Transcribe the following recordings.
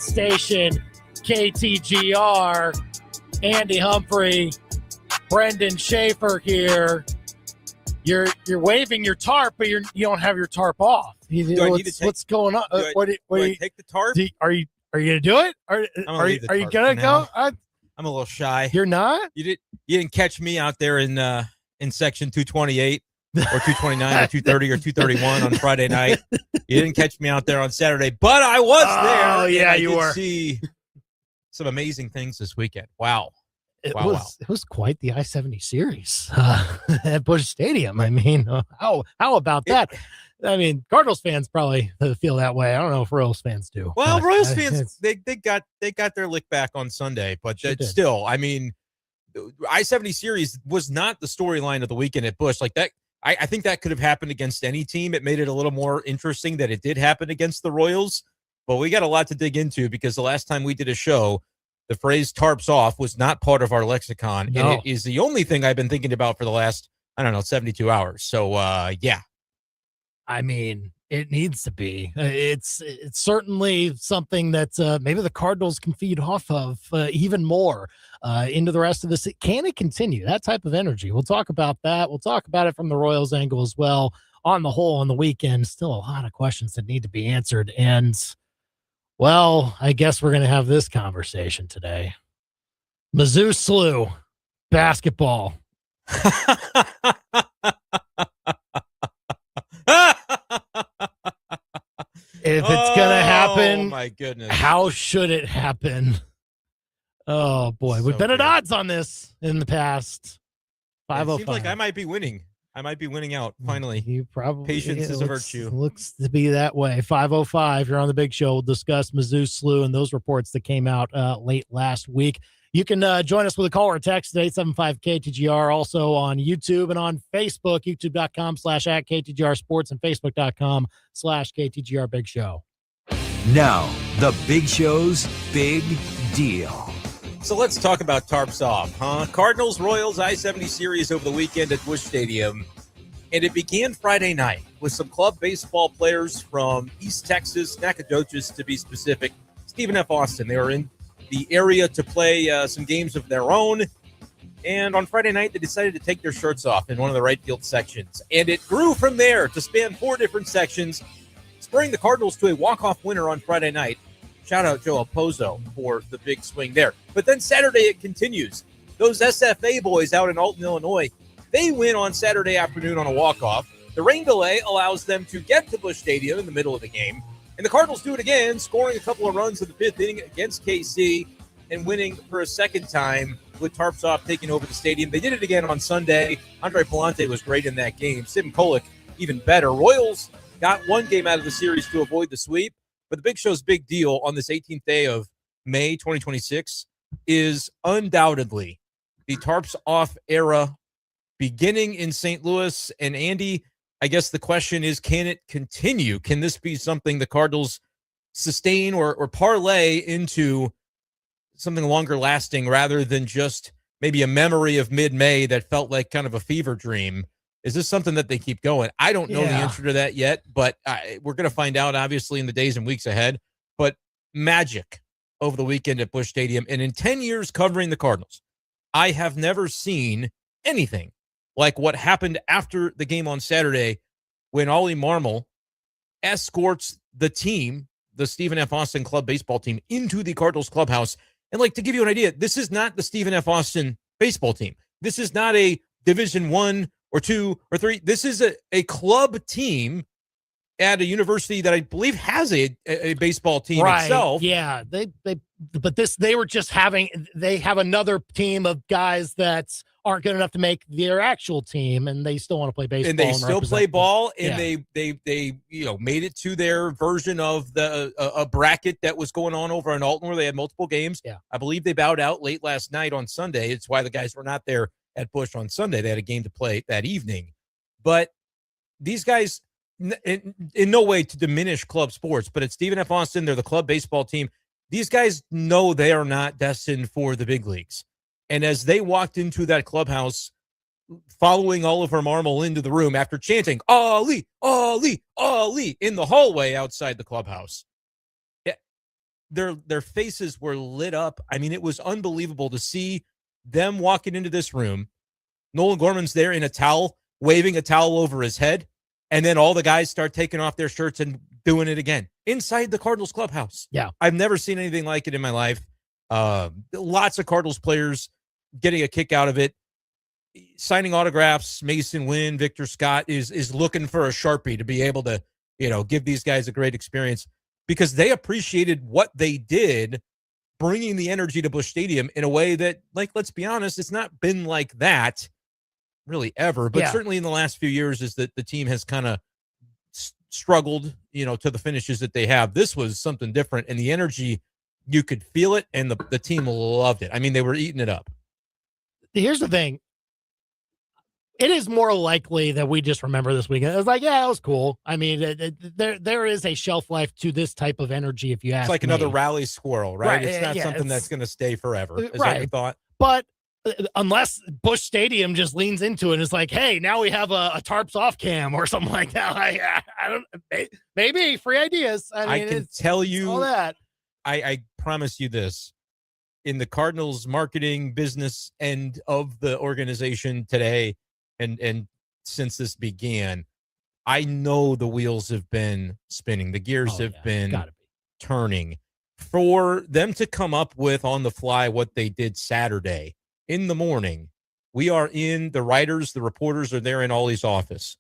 station, KTGR. Andy Humphrey, Brenden Schaefer here. You're waving your tarp, but you don't have your tarp off. What's going on? Do I take the tarp? Are you gonna do it? Are you gonna go? I'm a little shy. You're not? You didn't catch me out there in section 228 or 229 or 230 or 231 on Friday night. You didn't catch me out there on Saturday, but I was there. Oh yeah, you were. See some amazing things this weekend. Wow. It was quite the I-70 series at Busch Stadium. I mean, how about that? I mean, Cardinals fans probably feel that way. I don't know if Royals fans do. Well, Royals fans they got their lick back on Sunday, but still, I mean, I-70 series was not the storyline of the weekend at Busch. Like that, I think that could have happened against any team. It made it a little more interesting that it did happen against the Royals. But we got a lot to dig into because the last time we did a show, the phrase "tarps off" was not part of our lexicon, and it is the only thing I've been thinking about for the last 72 hours. So, yeah. I mean, it needs to be. It's certainly something that maybe the Cardinals can feed off of even more into the rest of this. Can it continue that type of energy? We'll talk about that. We'll talk about it from the Royals angle as well. On the whole, on the weekend, still a lot of questions that need to be answered. And, well, I guess we're going to have this conversation today. Mizzou SLU basketball. If it's going to happen, oh my goodness, how should it happen? Oh boy, we've been at odds on this in the past. 505. It seems like I might be winning. I might be winning out finally. You probably patience is a virtue. Looks to be that way. 505. You're on the Big Show. We'll discuss Mizzou SLU and those reports that came out late last week. You can join us with a call or a text at 875-KTGR, also on YouTube and on Facebook, youtube.com/@KTGR Sports and Facebook.com/KTGR Big Show. Now, the Big Show's Big Deal. So let's talk about Tarps Off, huh? Cardinals, Royals, I-70 series over the weekend at Busch Stadium. And it began Friday night with some club baseball players from East Texas, Nacogdoches to be specific, Stephen F. Austin. They were in the area to play some games of their own. And on Friday night, they decided to take their shirts off in one of the right field sections. And it grew from there to span 4 different sections, spurring the Cardinals to a walk-off winner on Friday night. Shout out Joe Alpozo for the big swing there. But then Saturday it continues. Those SFA boys out in Alton, Illinois, they win on Saturday afternoon on a walk-off. The rain delay allows them to get to Busch Stadium in the middle of the game. And the Cardinals do it again, scoring a couple of runs in the 5th inning against KC and winning for a second time with Tarps Off taking over the stadium. They did it again on Sunday. Andre Palante was great in that game. Sim Kolick even better. Royals got one game out of the series to avoid the sweep. But the Big Show's big deal on this 18th day of May 2026 is undoubtedly the Tarps Off era beginning in St. Louis. And Andy, I guess the question is, can it continue? Can this be something the Cardinals sustain or parlay into something longer lasting rather than just maybe a memory of mid-May that felt like kind of a fever dream? Is this something that they keep going? I don't know the answer to that yet, but we're going to find out, obviously, in the days and weeks ahead. But magic over the weekend at Busch Stadium. And in 10 years covering the Cardinals, I have never seen anything like what happened after the game on Saturday when Ollie Marmol escorts the team, the Stephen F. Austin club baseball team, into the Cardinals clubhouse. And, like, to give you an idea, this is not the Stephen F. Austin baseball team. This is not a Division I or 2 or 3. This is a club team at a university that I believe has a baseball team itself. Yeah, they have another team of guys that aren't good enough to make their actual team, and they still want to play baseball. And they still play ball, and they made it to their version of the a bracket that was going on over in Alton where they had multiple games. Yeah, I believe they bowed out late last night on Sunday. It's why the guys were not there at Busch on Sunday. They had a game to play that evening. But these guys, in no way to diminish club sports, but at Stephen F. Austin, they're the club baseball team. These guys know they are not destined for the big leagues. And as they walked into that clubhouse, following Oliver Marmol into the room after chanting, "Ali, Ali, Ali," in the hallway outside the clubhouse, their faces were lit up. I mean, it was unbelievable to see them walking into this room. Nolan Gorman's there in a towel, waving a towel over his head, and then all the guys start taking off their shirts and doing it again inside the Cardinals clubhouse. Yeah. I've never seen anything like it in my life. Lots of Cardinals players getting a kick out of it. Signing autographs. Mason Wynn, Victor Scott is looking for a Sharpie to be able to, give these guys a great experience because they appreciated what they did, bringing the energy to Busch Stadium in a way that, like, let's be honest, it's not been like that really ever, but certainly in the last few years is that the team has kind of struggled, to the finishes that they have. This was something different, and the energy, you could feel it, and the team loved it. I mean, they were eating it up. Here's the thing. It is more likely that we just remember this weekend. It was like, yeah, it was cool. I mean, there is a shelf life to this type of energy, if you ask me. It's like another rally squirrel, right? It's not something that's going to stay forever. Is that your thought? But unless Busch Stadium just leans into it and is like, hey, now we have a Tarps Off cam or something like that. I don't, maybe free ideas. I mean, I can tell you all that. I promise you this. In the Cardinals marketing business end of the organization today, and since this began, I know the wheels have been spinning. The gears have been turning. For them to come up with on the fly what they did Saturday in the morning, we are in, the writers, the reporters are there in Ollie's office,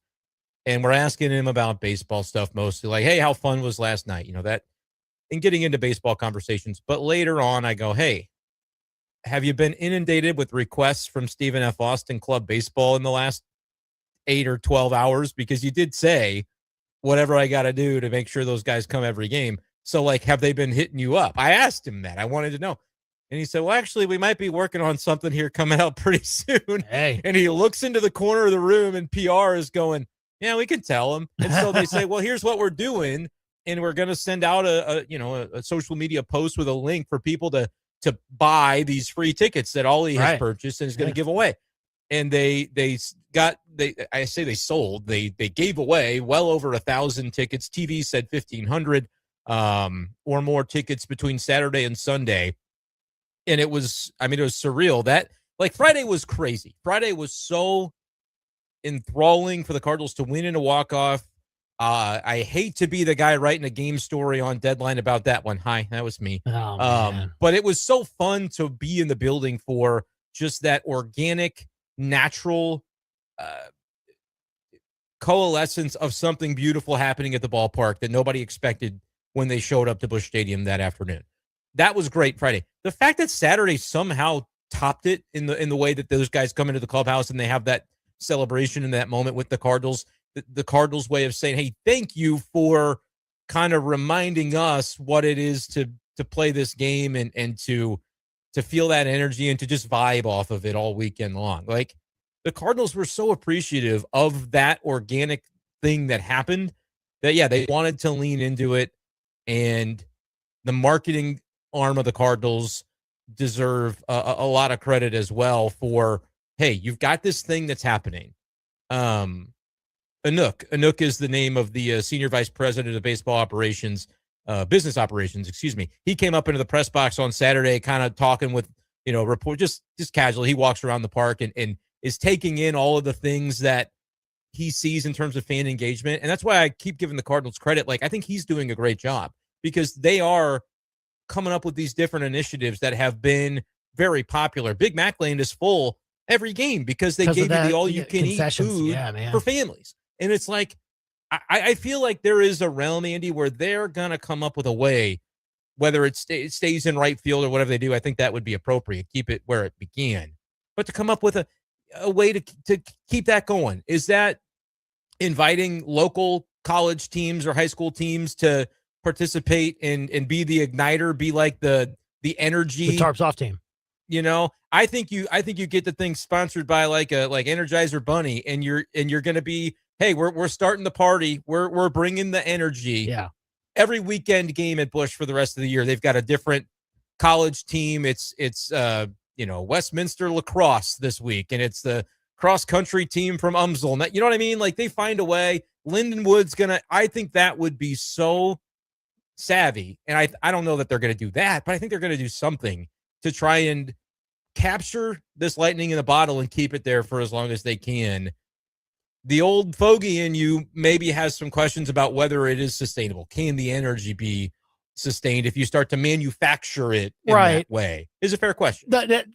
and we're asking him about baseball stuff mostly, like, hey, how fun was last night? That, and getting into baseball conversations. But later on, I go, hey, have you been inundated with requests from Stephen F. Austin Club Baseball in the last 8 or 12 hours? Because you did say, whatever I got to do to make sure those guys come every game. So, like, have they been hitting you up? I asked him that. I wanted to know. And he said, well, actually, we might be working on something here coming out pretty soon. Hey. And he looks into the corner of the room, and PR is going, yeah, we can tell him. And so they say, well, here's what we're doing. And we're going to send out a social media post with a link for people to buy these free tickets that Ollie has purchased and is going to give away. And they sold, they gave away well over 1,000 tickets. TV said 1,500 or more tickets between Saturday and Sunday. And it was surreal. That, like, Friday was crazy. Friday was so enthralling for the Cardinals to win in a walk-off. I hate to be the guy writing a game story on Deadline about that one. Hi, that was me. Oh, man. But it was so fun to be in the building for just that organic, natural coalescence of something beautiful happening at the ballpark that nobody expected when they showed up to Busch Stadium that afternoon. That was great Friday. The fact that Saturday somehow topped it in the way that those guys come into the clubhouse and they have that celebration in that moment with the Cardinals, the Cardinals way of saying, hey, thank you for kind of reminding us what it is to play this game and to feel that energy and to just vibe off of it all weekend long. Like, the Cardinals were so appreciative of that organic thing that happened that, they wanted to lean into it. And the marketing arm of the Cardinals deserve a lot of credit as well for, hey, you've got this thing that's happening. Anook is the name of the senior vice president of baseball operations, business operations, excuse me. He came up into the press box on Saturday, kind of talking with, report, just casually. He walks around the park and is taking in all of the things that he sees in terms of fan engagement. And that's why I keep giving the Cardinals credit. Like, I think he's doing a great job because they are coming up with these different initiatives that have been very popular. Big Mac Land is full every game because they gave you the all-you-can-eat food for families. And it's like, I feel like there is a realm, Andy, where they're going to come up with a way, whether it stays in right field or whatever they do. I think that would be appropriate. Keep it where it began. But to come up with a way to keep that going, is that inviting local college teams or high school teams to participate and be the igniter, be like the energy. The Tarps Off team. I think you get the thing sponsored by like Energizer Bunny, and you're going to be, hey, we're starting the party. We're bringing the energy. Yeah. Every weekend game at Busch for the rest of the year, they've got a different college team. It's Westminster lacrosse this week, and it's the cross country team from Umsel. You know what I mean? Like, they find a way. Lindenwood's I think that would be so savvy. And I don't know that they're going to do that, but I think they're going to do something to try and capture this lightning in the bottle and keep it there for as long as they can. The old fogey in you maybe has some questions about whether it is sustainable. Can the energy be sustained if you start to manufacture it in that way? Is a fair question.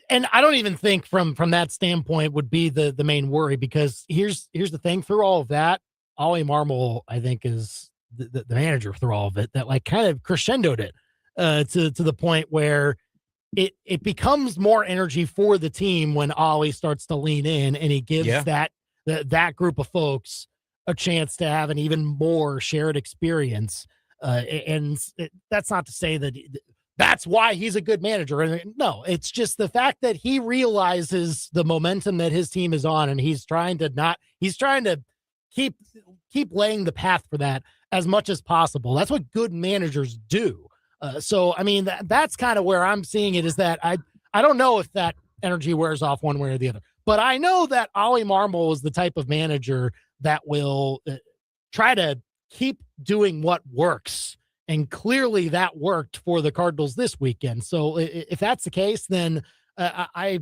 And I don't even think from that standpoint would be the main worry, because here's the thing. Through all of that, Ollie Marmol, I think, is the manager through all of it, that like kind of crescendoed it to the point where it becomes more energy for the team when Ollie starts to lean in, and he gives that group of folks a chance to have an even more shared experience. That's not to say that that's why he's a good manager. No, it's just the fact that he realizes the momentum that his team is on, and he's trying to keep laying the path for that as much as possible. That's what good managers do. So, I mean, that's kind of where I'm seeing it, is that I don't know if that energy wears off one way or the other, but I know that Ollie Marmol is the type of manager that will try to keep doing what works. And clearly that worked for the Cardinals this weekend. So if that's the case, then I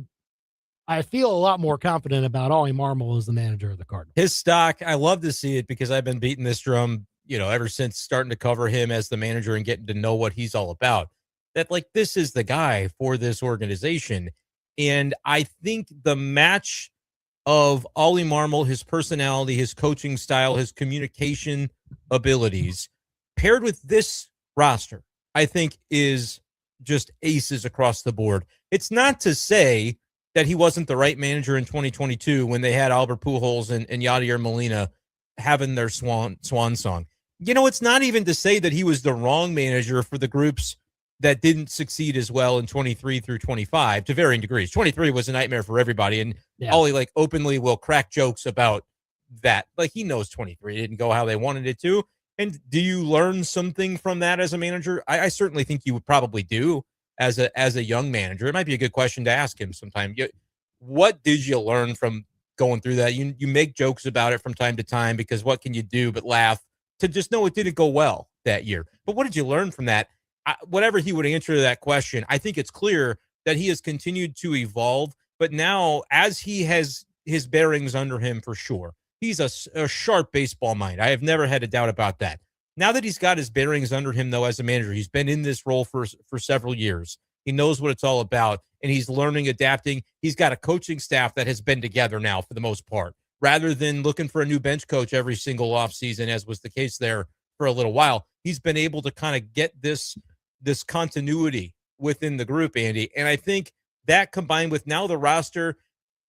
feel a lot more confident about Ollie Marmol as the manager of the Cardinals. His stock, I love to see it, because I've been beating this drum, ever since starting to cover him as the manager and getting to know what he's all about, that like, this is the guy for this organization. And I think the match of Ollie Marmol, his personality, his coaching style, his communication abilities, paired with this roster, I think is just aces across the board. It's not to say that he wasn't the right manager in 2022 when they had Albert Pujols and Yadier Molina having their swan song. It's not even to say that he was the wrong manager for the groups that didn't succeed as well in 23 through 25 to varying degrees. 23 was a nightmare for everybody, and Ollie like openly will crack jokes about that. Like, he knows 23 didn't go how they wanted it to. And do you learn something from that as a manager? I certainly think you would probably do as a young manager. It might be a good question to ask him sometime. What did you learn from going through that? You make jokes about it from time to time, because what can you do but laugh to just know it didn't go well that year? But what did you learn from that? Whatever he would answer to that question, I think it's clear that he has continued to evolve. But now, as he has his bearings under him, for sure, he's a sharp baseball mind. I have never had a doubt about that. Now that he's got his bearings under him, though, as a manager, he's been in this role for several years. He knows what it's all about, and he's learning, adapting. He's got a coaching staff that has been together now for the most part, rather than looking for a new bench coach every single offseason, as was the case there for a little while. He's been able to kind of get this continuity within the group, Andy. And I think that, combined with now the roster,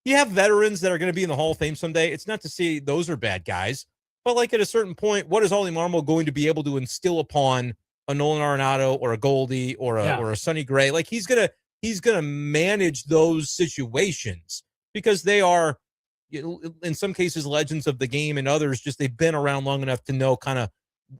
you have veterans that are going to be in the Hall of Fame someday. It's not to say those are bad guys, but like, at a certain point, what is Ollie Marmol going to be able to instill upon a Nolan Arenado or a Goldie or a Sonny Gray? Like, he's gonna manage those situations, because they are, in some cases, legends of the game, and others just, they've been around long enough to know kind of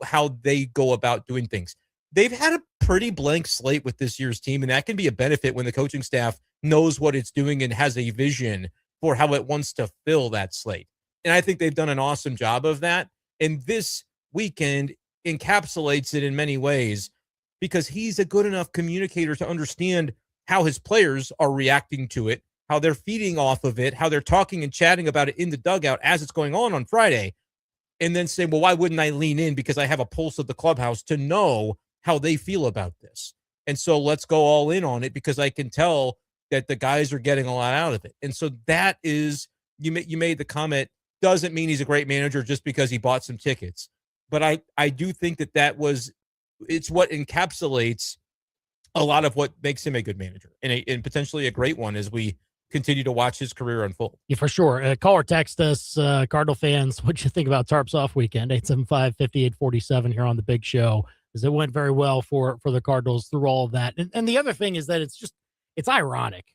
how they go about doing things. They've had a pretty blank slate with this year's team, and that can be a benefit when the coaching staff knows what it's doing and has a vision for how it wants to fill that slate. And I think they've done an awesome job of that. And this weekend encapsulates it in many ways, because he's a good enough communicator to understand how his players are reacting to it, how they're feeding off of it, how they're talking and chatting about it in the dugout as it's going on Friday, and then say, well, why wouldn't I lean in? Because I have a pulse of the clubhouse to know how they feel about this. And so let's go all in on it, because I can tell that the guys are getting a lot out of it. And so that is, you made the comment, doesn't mean he's a great manager just because he bought some tickets. But I do think it's what encapsulates a lot of what makes him a good manager, and potentially a great one as we continue to watch his career unfold. Yeah, for sure. Call or text us, Cardinal fans, what you think about Tarps Off weekend, 875-5847 here on the Big Show, because it went very well for the Cardinals through all of that. And the other thing is that it's ironic.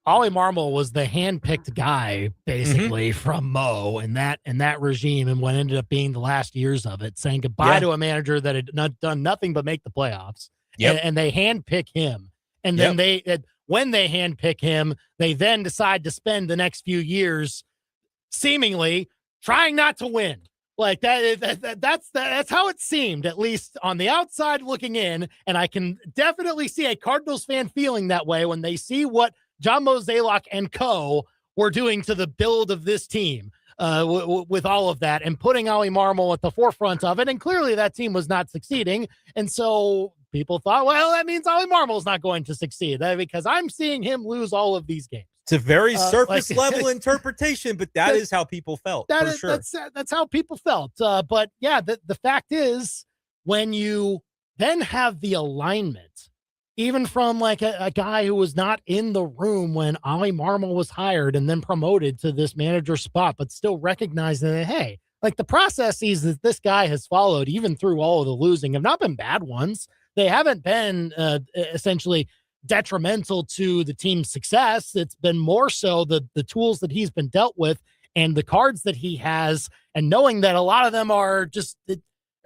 Ollie Marmol was the handpicked guy, basically, from Mo and that regime, and what ended up being the last years of it, saying goodbye to a manager that had done nothing but make the playoffs. And they handpick him. And then when they handpick him, they then decide to spend the next few years seemingly trying not to win. Like that's how it seemed, at least on the outside looking in. And I can definitely see a Cardinals fan feeling that way when they see what John Mozeliak and co were doing to the build of this team with all of that and putting Ollie Marmol at the forefront of it. And clearly that team was not succeeding. And so people thought, well, that means Ollie Marmol is not going to succeed because I'm seeing him lose all of these games. It's a very surface level interpretation, but that is how people felt. Sure. That's how people felt. But yeah, the fact is, when you then have the alignment, even from like a guy who was not in the room when Ollie Marmol was hired and then promoted to this manager spot, but still recognizing that, hey, like the processes that this guy has followed, even through all of the losing, have not been bad ones. They haven't been essentially detrimental to the team's success. It's been more so the tools that he's been dealt with and the cards that he has, and knowing that a lot of them are just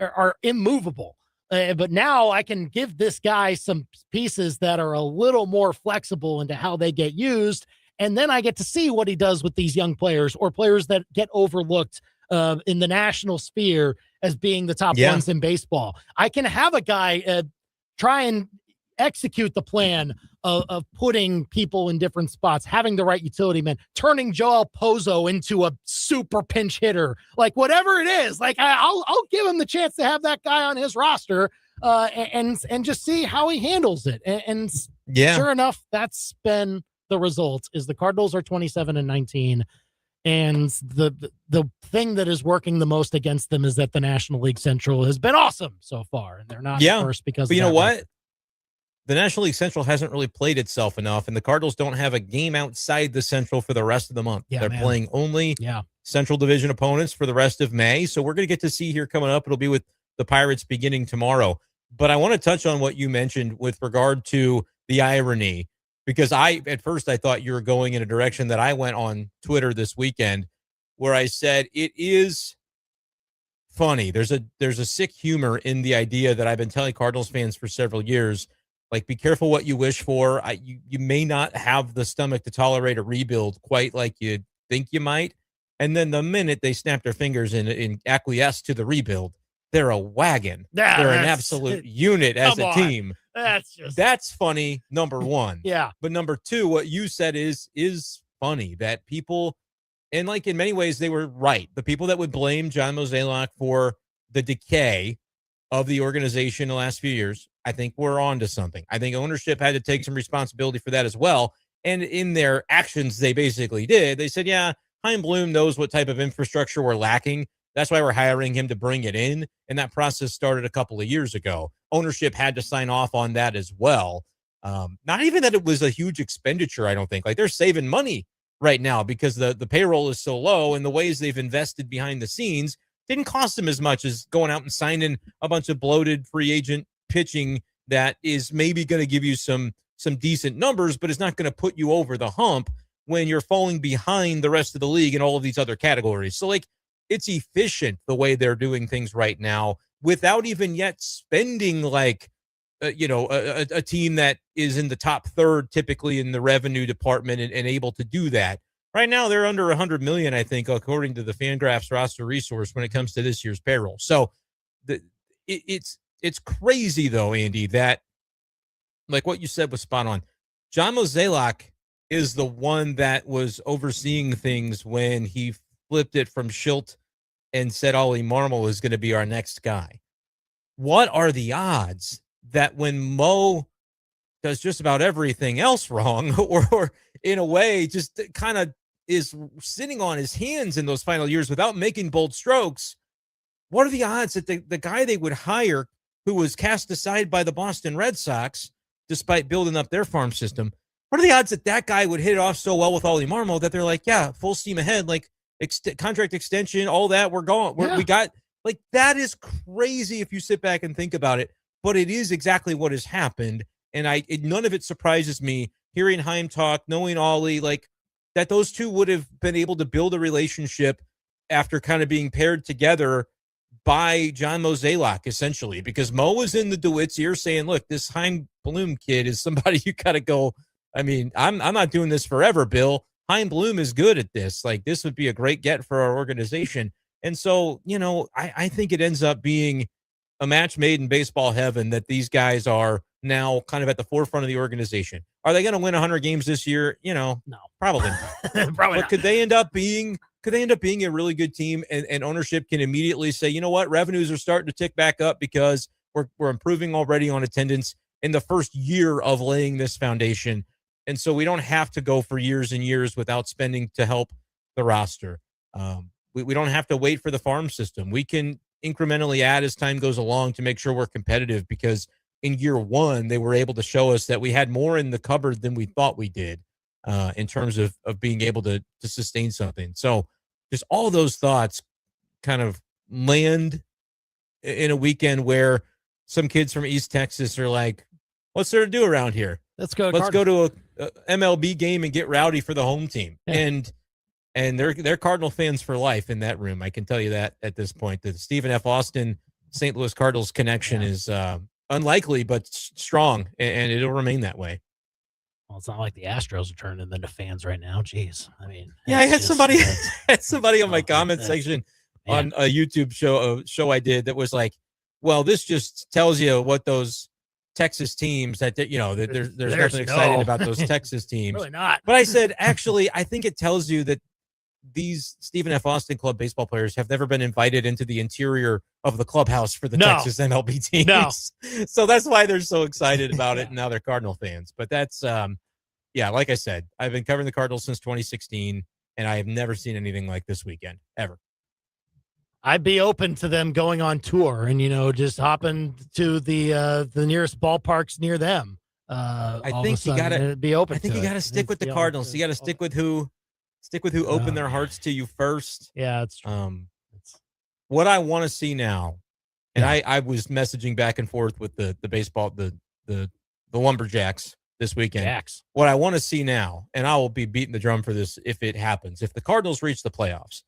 are immovable. But now I can give this guy some pieces that are a little more flexible into how they get used. And then I get to see what he does with these young players or players that get overlooked in the national sphere as being the top ones in baseball. I can have a guy try and execute the plan of putting people in different spots, having the right utility man, turning Joel Pozo into a super pinch hitter, like whatever it is. Like I'll give him the chance to have that guy on his roster and just see how he handles it. And sure enough, that's been the result. Is the Cardinals are 27-19. And the thing that is working the most against them is that the National League Central has been awesome so far, and they're not first because. But you know what? The National League Central hasn't really played itself enough, and the Cardinals don't have a game outside the Central for the rest of the month. They're playing only Central Division opponents for the rest of May. So we're going to get to see here coming up. It'll be with the Pirates beginning tomorrow. But I want to touch on what you mentioned with regard to the irony, because at first I thought you were going in a direction that I went on Twitter this weekend, where I said it is funny. There's a sick humor in the idea that I've been telling Cardinals fans for several years. Like, be careful what you wish for. You may not have the stomach to tolerate a rebuild quite like you think you might. And then the minute they snap their fingers and acquiesce to the rebuild, they're a wagon. They're an absolute unit as a team. That's funny, number one. Yeah. But number two, what you said is funny, that people, and like in many ways they were right. The people that would blame John Mozeliak for the decay of the organization in the last few years, I think we're on to something. I think ownership had to take some responsibility for that as well. And in their actions, they basically did. They said, yeah, Chaim Bloom knows what type of infrastructure we're lacking. That's why we're hiring him to bring it in. And that process started a couple of years ago. Ownership had to sign off on that as well. Not even that it was a huge expenditure, I don't think. Like, they're saving money right now because the payroll is so low, and the ways they've invested behind the scenes didn't cost them as much as going out and signing a bunch of bloated free agent pitching that is maybe going to give you some decent numbers, but it's not going to put you over the hump when you're falling behind the rest of the league in all of these other categories. So, like, it's efficient the way they're doing things right now without even yet spending like, a team that is in the top third typically in the revenue department and able to do that. Right now, they're under $100 million, I think, according to the Fangraphs roster resource when it comes to this year's payroll. So it's crazy, though, Andy, that, like what you said was spot on. John Mozeliak is the one that was overseeing things when he flipped it from Schilt and said Ollie Marmol is going to be our next guy. What are the odds that when Mo does just about everything else wrong, or in a way just kind of is sitting on his hands in those final years without making bold strokes, what are the odds that the guy they would hire, who was cast aside by the Boston Red Sox despite building up their farm system, what are the odds that that guy would hit it off so well with Ollie Marmol that they're like, yeah, full steam ahead, like contract extension, all that, we're going. We got, like, that is crazy if you sit back and think about it, but it is exactly what has happened. And none of it surprises me hearing Chaim talk, knowing Ollie, like, that those two would have been able to build a relationship after kind of being paired together by John Mozeliak, essentially, because Mo was in the DeWitt's ear saying, look, this Chaim Bloom kid is somebody you got to go. I mean, I'm not doing this forever, Bill. Chaim Bloom is good at this. Like, this would be a great get for our organization. And so, I think it ends up being a match made in baseball heaven that these guys are now kind of at the forefront of the organization. Are they going to win 100 games this year? No, probably not. Probably but not. could they end up being a really good team, and ownership can immediately say, you know what, revenues are starting to tick back up because we're improving already on attendance in the first year of laying this foundation. And so we don't have to go for years and years without spending to help the roster. We don't have to wait for the farm system. We can incrementally add as time goes along to make sure we're competitive, because in year one, they were able to show us that we had more in the cupboard than we thought we did in terms of being able to sustain something. So just all those thoughts kind of land in a weekend where some kids from East Texas are like, what's there to do around here? Let's go to a MLB game and get rowdy for the home team. Yeah. And they're Cardinal fans for life in that room. I can tell you that at this point. The Stephen F. Austin St. Louis Cardinals connection is unlikely but strong, and it'll remain that way. Well, it's not like the Astros are turning into fans right now. Jeez. I mean, I had somebody on my comment section on a YouTube show I did that was like, well, this just tells you what those Texas teams that there's nothing exciting about those Texas teams. Really not. But I said, actually, I think it tells you that these Stephen F. Austin Club baseball players have never been invited into the interior of the clubhouse for the Texas MLB teams. No. So that's why they're so excited about it. And now they're Cardinal fans. But that's, like I said, I've been covering the Cardinals since 2016, and I have never seen anything like this weekend, ever. I'd be open to them going on tour and, just hopping to the nearest ballparks near them. I think you gotta be open. I think you gotta stick with the Cardinals. You gotta stick with who opened their hearts to you first. Yeah, it's true. What I want to see now, and I was messaging back and forth with the baseball, the Lumberjacks this weekend. What I want to see now, and I will be beating the drum for this if it happens, if the Cardinals reach the playoffs,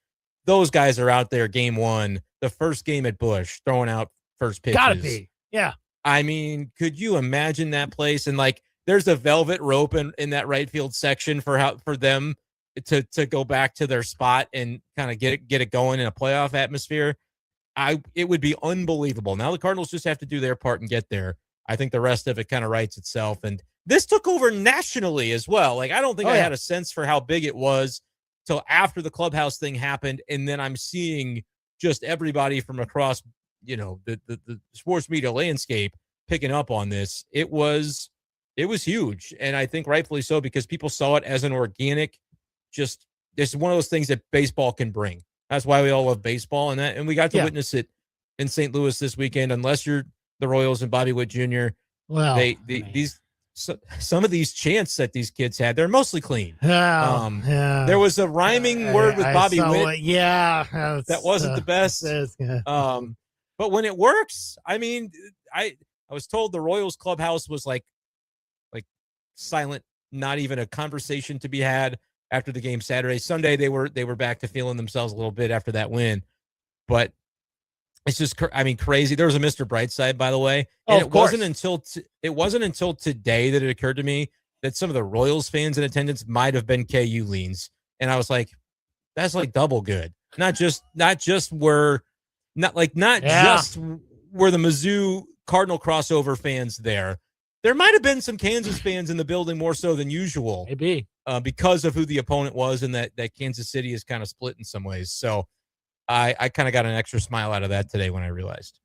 those guys are out there game one, the first game at Busch, throwing out first pitches. Gotta be. Yeah. I mean, could you imagine that place? And like, there's a velvet rope in that right field section for them to go back to their spot and kind of get it going in a playoff atmosphere. It would be unbelievable. Now the Cardinals just have to do their part and get there. I think the rest of it kind of writes itself. And this took over nationally as well. Like, I don't think I had a sense for how big it was till after the clubhouse thing happened. And then I'm seeing just everybody from across, the sports media landscape picking up on this. It was huge. And I think rightfully so, because people saw it as an organic, it's one of those things that baseball can bring. That's why we all love baseball, and we got to witness it in St. Louis this weekend. Unless you're the Royals and Bobby Witt Jr., well, some of these chants that these kids had, they're mostly clean. There was a rhyming word with Bobby Witt. That wasn't the best. But when it works, I mean, I was told the Royals clubhouse was like silent, not even a conversation to be had after the game Saturday. Sunday, they were back to feeling themselves a little bit after that win. But it's just, crazy. There was a Mr. Brightside, by the way. And it wasn't until today that it occurred to me that some of the Royals fans in attendance might have been KU leans. And I was like, that's like double good. Not just were the Mizzou Cardinal crossover fans there. There might have been some Kansas fans in the building more so than usual. Maybe. Because of who the opponent was, and that Kansas City is kind of split in some ways. So I kind of got an extra smile out of that today when I realized.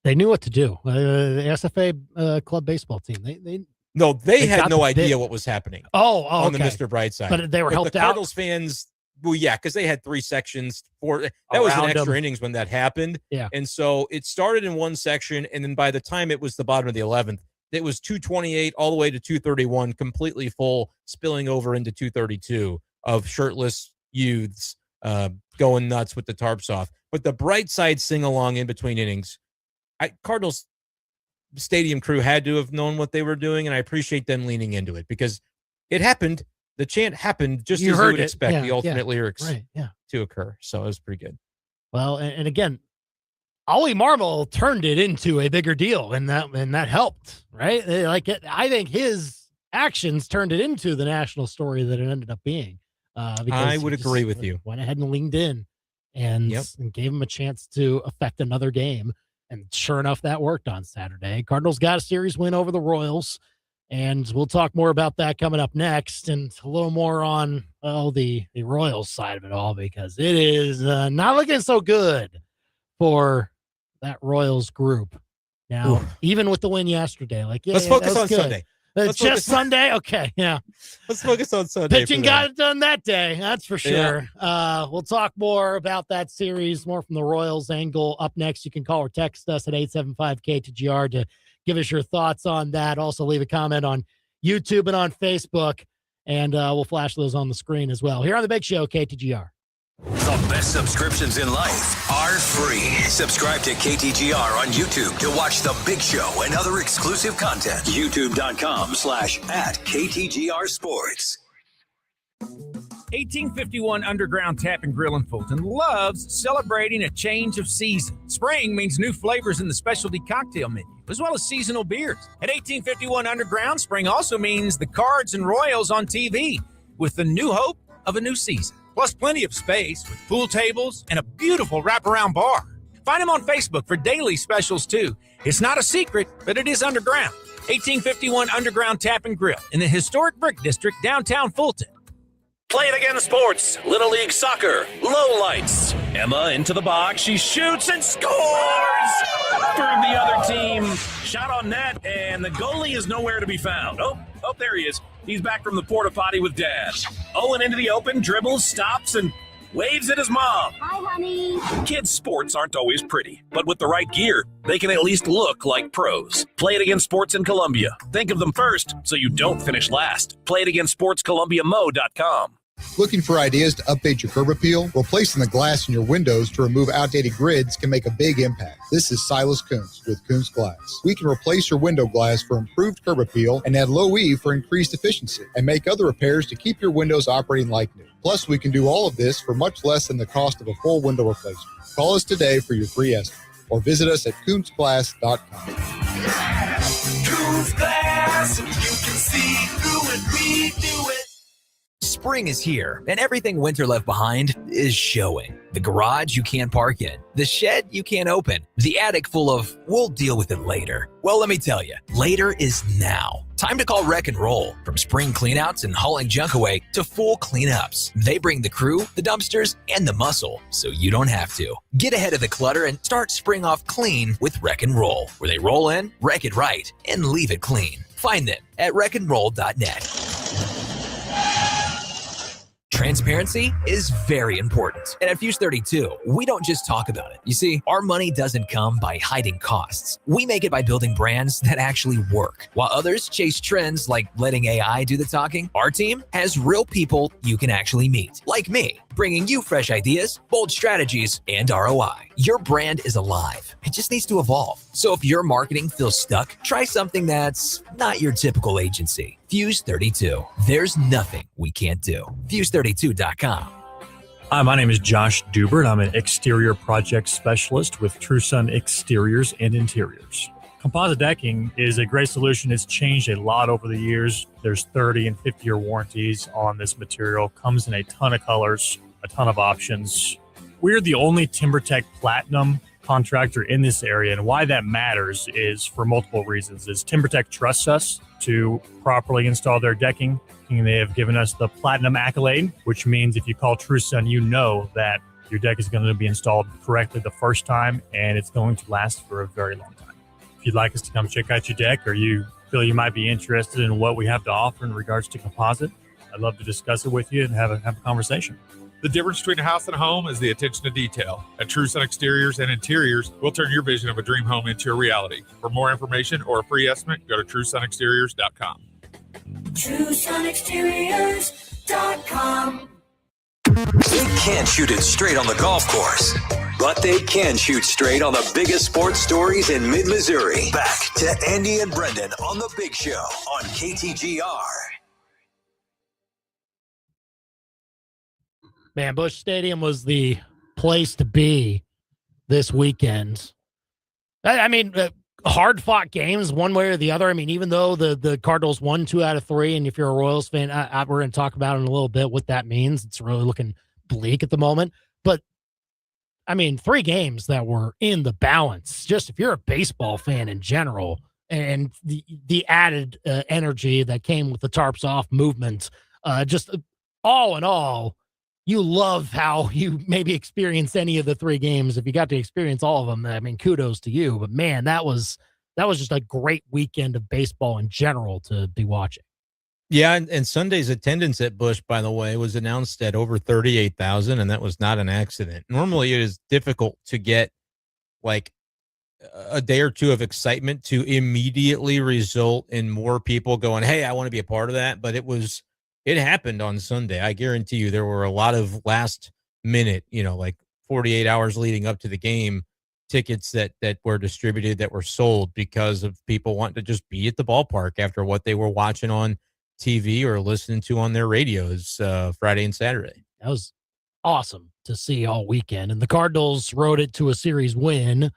They knew what to do. The SFA club baseball team, they had no idea what was happening. On the Mr. Brightside. But they were helped the out. Cardinals fans, well, yeah, because they had 3 sections. That was an extra innings when that happened. Yeah. And so it started in one section, and then by the time it was the bottom of the 11th, it was 228 all the way to 231, completely full, spilling over into 232 of shirtless youths going nuts with the tarps off. But the Brightside sing-along in between innings, Cardinals stadium crew had to have known what they were doing, and I appreciate them leaning into it because it happened. The chant happened just as you would expect the alternate lyrics to occur. So it was pretty good. Well, and again, Ollie Marmol turned it into a bigger deal, and that helped, right? I think his actions turned it into the national story that it ended up being. I would agree with you. Went ahead and leaned in and Yep. gave them a chance to affect another game. And sure enough, that worked on Saturday. Cardinals got a series win over the Royals, and we'll talk more about that coming up next, and a little more on the Royals side of it all, because it is not looking so good for that Royals group. Now, even with the win yesterday, let's focus on good. Sunday. Just Sunday? Okay, yeah. Let's focus on Sunday. Pitching got it done that day, that's for sure. Yeah. We'll talk more about that series, more from the Royals angle up next. You can call or text us at 875-KTGR to give us your thoughts on that. Also, leave a comment on YouTube and on Facebook, and we'll flash those on the screen as well. Here on The Big Show, KTGR. The best subscriptions in life are free. Subscribe to KTGR on YouTube to watch The Big Show and other exclusive content. YouTube.com/@KTGR Sports. 1851 Underground Tap and Grill in Fulton loves celebrating a change of season. Spring means new flavors in the specialty cocktail menu, as well as seasonal beers. At 1851 Underground, spring also means the Cards and Royals on TV, with the new hope of a new season. Plus plenty of space with pool tables and a beautiful wraparound bar. Find them on Facebook for daily specials too. It's not a secret, but it is underground. 1851 Underground Tap and Grill in the historic Brick District, downtown Fulton. Play it again, sports. Little League Soccer. Low lights. Emma into the box. She shoots and scores for the other team. Shot on net, and the goalie is nowhere to be found. Oh, there he is. He's back from the porta potty with Dad. Owen into the open, dribbles, stops, and waves at his mom. Hi, honey. Kids' sports aren't always pretty, but with the right gear, they can at least look like pros. Play It Again Sports in Columbia. Think of them first so you don't finish last. Play It Again Sports ColumbiaMo.com. Looking for ideas to update your curb appeal? Replacing the glass in your windows to remove outdated grids can make a big impact. This is Silas Kuntz with Kuntz Glass. We can replace your window glass for improved curb appeal and add low E for increased efficiency, and make other repairs to keep your windows operating like new. Plus, we can do all of this for much less than the cost of a full window replacement. Call us today for your free estimate, or visit us at KuntzGlass.com. Kuntz Glass, you can see through it, we do it. Spring is here, and everything winter left behind is showing. The garage you can't park in, the shed you can't open, the attic full of, we'll deal with it later. Well, let me tell you, later is now. Time to call Wreck and Roll. From spring cleanouts and hauling junk away to full cleanups, they bring the crew, the dumpsters, and the muscle, so you don't have to. Get ahead of the clutter and start spring off clean with Wreck and Roll, where they roll in, wreck it right, and leave it clean. Find them at wreckandroll.net. Transparency is very important. And at Fuse 32, we don't just talk about it. You see, our money doesn't come by hiding costs. We make it by building brands that actually work. While others chase trends like letting AI do the talking, our team has real people you can actually meet. Like me, bringing you fresh ideas, bold strategies, and ROI. Your brand is alive. It just needs to evolve. So if your marketing feels stuck, try something that's not your typical agency. Fuse 32. There's nothing we can't do. Fuse32.com. Hi, my name is Josh Dubert. I'm an exterior project specialist with TrueSun Exteriors and Interiors. Composite decking is a great solution. It's changed a lot over the years. There's 30 and 50-year warranties on this material. Comes in a ton of colors, a ton of options. We're the only TimberTech Platinum contractor in this area, and why that matters is for multiple reasons. Is TimberTech trusts us to properly install their decking, and they have given us the Platinum accolade, which means if you call TrueSun, you know that your deck is going to be installed correctly the first time, and it's going to last for a very long time. If you'd like us to come check out your deck, or you feel you might be interested in what we have to offer in regards to composite, I'd love to discuss it with you and have a conversation. The difference between a house and a home is the attention to detail. At TrueSun Exteriors and Interiors, we'll turn your vision of a dream home into a reality. For more information or a free estimate, go to TrueSunExteriors.com. TrueSunExteriors.com. They can't shoot it straight on the golf course, but they can shoot straight on the biggest sports stories in mid-Missouri. Back to Andy and Brenden on The Big Show on KTGR. Man, Busch Stadium was the place to be this weekend. I mean, hard-fought games one way or the other. I mean, even though the Cardinals won 2 out of 3, and if you're a Royals fan, we're going to talk about in a little bit what that means. It's really looking bleak at the moment. But I mean, 3 games that were in the balance. Just if you're a baseball fan in general, and the added energy that came with the Tarps Off movement, just all in all, you love how you maybe experienced any of the 3 games. If you got to experience all of them, I mean, kudos to you. But man, that was just a great weekend of baseball in general to be watching. Yeah, and Sunday's attendance at Busch, by the way, was announced at over 38,000, and that was not an accident. Normally, it is difficult to get like a day or two of excitement to immediately result in more people going, "Hey, I want to be a part of that." But it happened on Sunday. I guarantee you, there were a lot of last minute, like 48 hours leading up to the game, tickets that were distributed, that were sold because of people wanting to just be at the ballpark after what they were watching on TV or listening to on their radios Friday and Saturday. That was awesome to see all weekend. And the Cardinals rode it to a series win,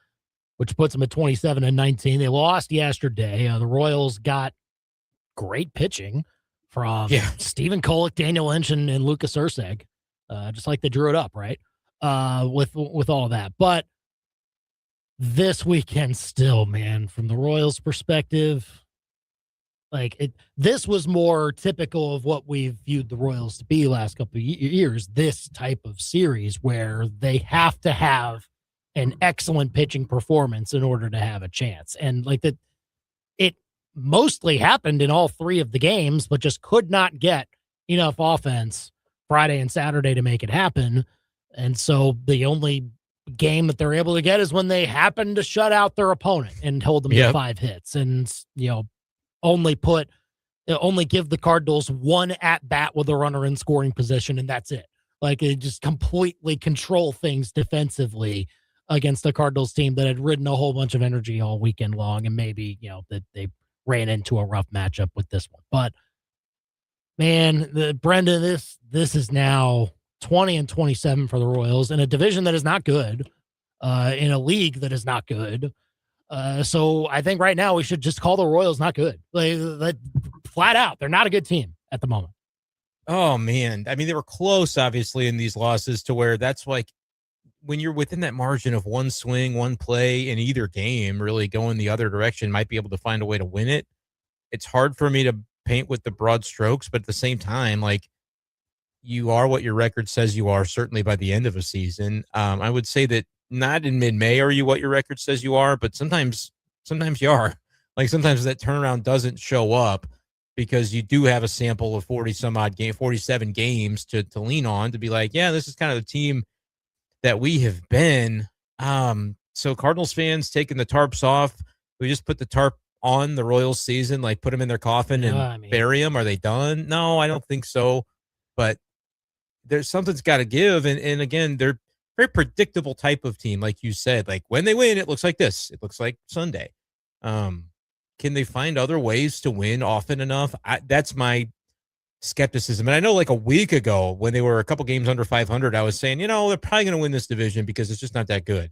which puts them at 27-19. They lost yesterday. The Royals got great pitching from Stephen Kolek, Daniel Lynch, and Lucas Urseg, just like they drew it up, right? With all of that. But this weekend still, man, from the Royals' perspective, this was more typical of what we've viewed the Royals to be last couple of years, this type of series where they have to have an excellent pitching performance in order to have a chance. And it mostly happened in all 3 of the games, but just could not get enough offense Friday and Saturday to make it happen. And so the only game that they're able to get is when they happen to shut out their opponent and hold them to 5 hits. And, only give the Cardinals 1 at bat with a runner in scoring position, and that's it. It just completely control things defensively against the Cardinals team that had ridden a whole bunch of energy all weekend long, and maybe, that they ran into a rough matchup with this one. But man, Brenden, this is now 20-27 for the Royals in a division that is not good, in a league that is not good. So I think right now we should just call the Royals not good. Flat out, they're not a good team at the moment. Oh man, I mean, they were close, obviously, in these losses to where that's like when you're within that margin of one swing, one play in either game, really going the other direction, might be able to find a way to win it. It's hard for me to paint with the broad strokes, but at the same time, you are what your record says you are, certainly by the end of a season. I would say that not in mid-May are you what your record says you are, but sometimes you are. Sometimes that turnaround doesn't show up because you do have a sample of 47 games to lean on to be like, yeah, this is kind of the team that we have been. So Cardinals fans taking the tarps off. We just put the tarp on the Royals season, put them in their coffin and bury them. Are they done? No, I don't think so. But there's something's got to give. And again, they're very predictable type of team. Like you said, when they win, it looks like this. It looks like Sunday. Can they find other ways to win often enough? That's my skepticism. And I know a week ago when they were a couple games under 500, I was saying, they're probably going to win this division because it's just not that good.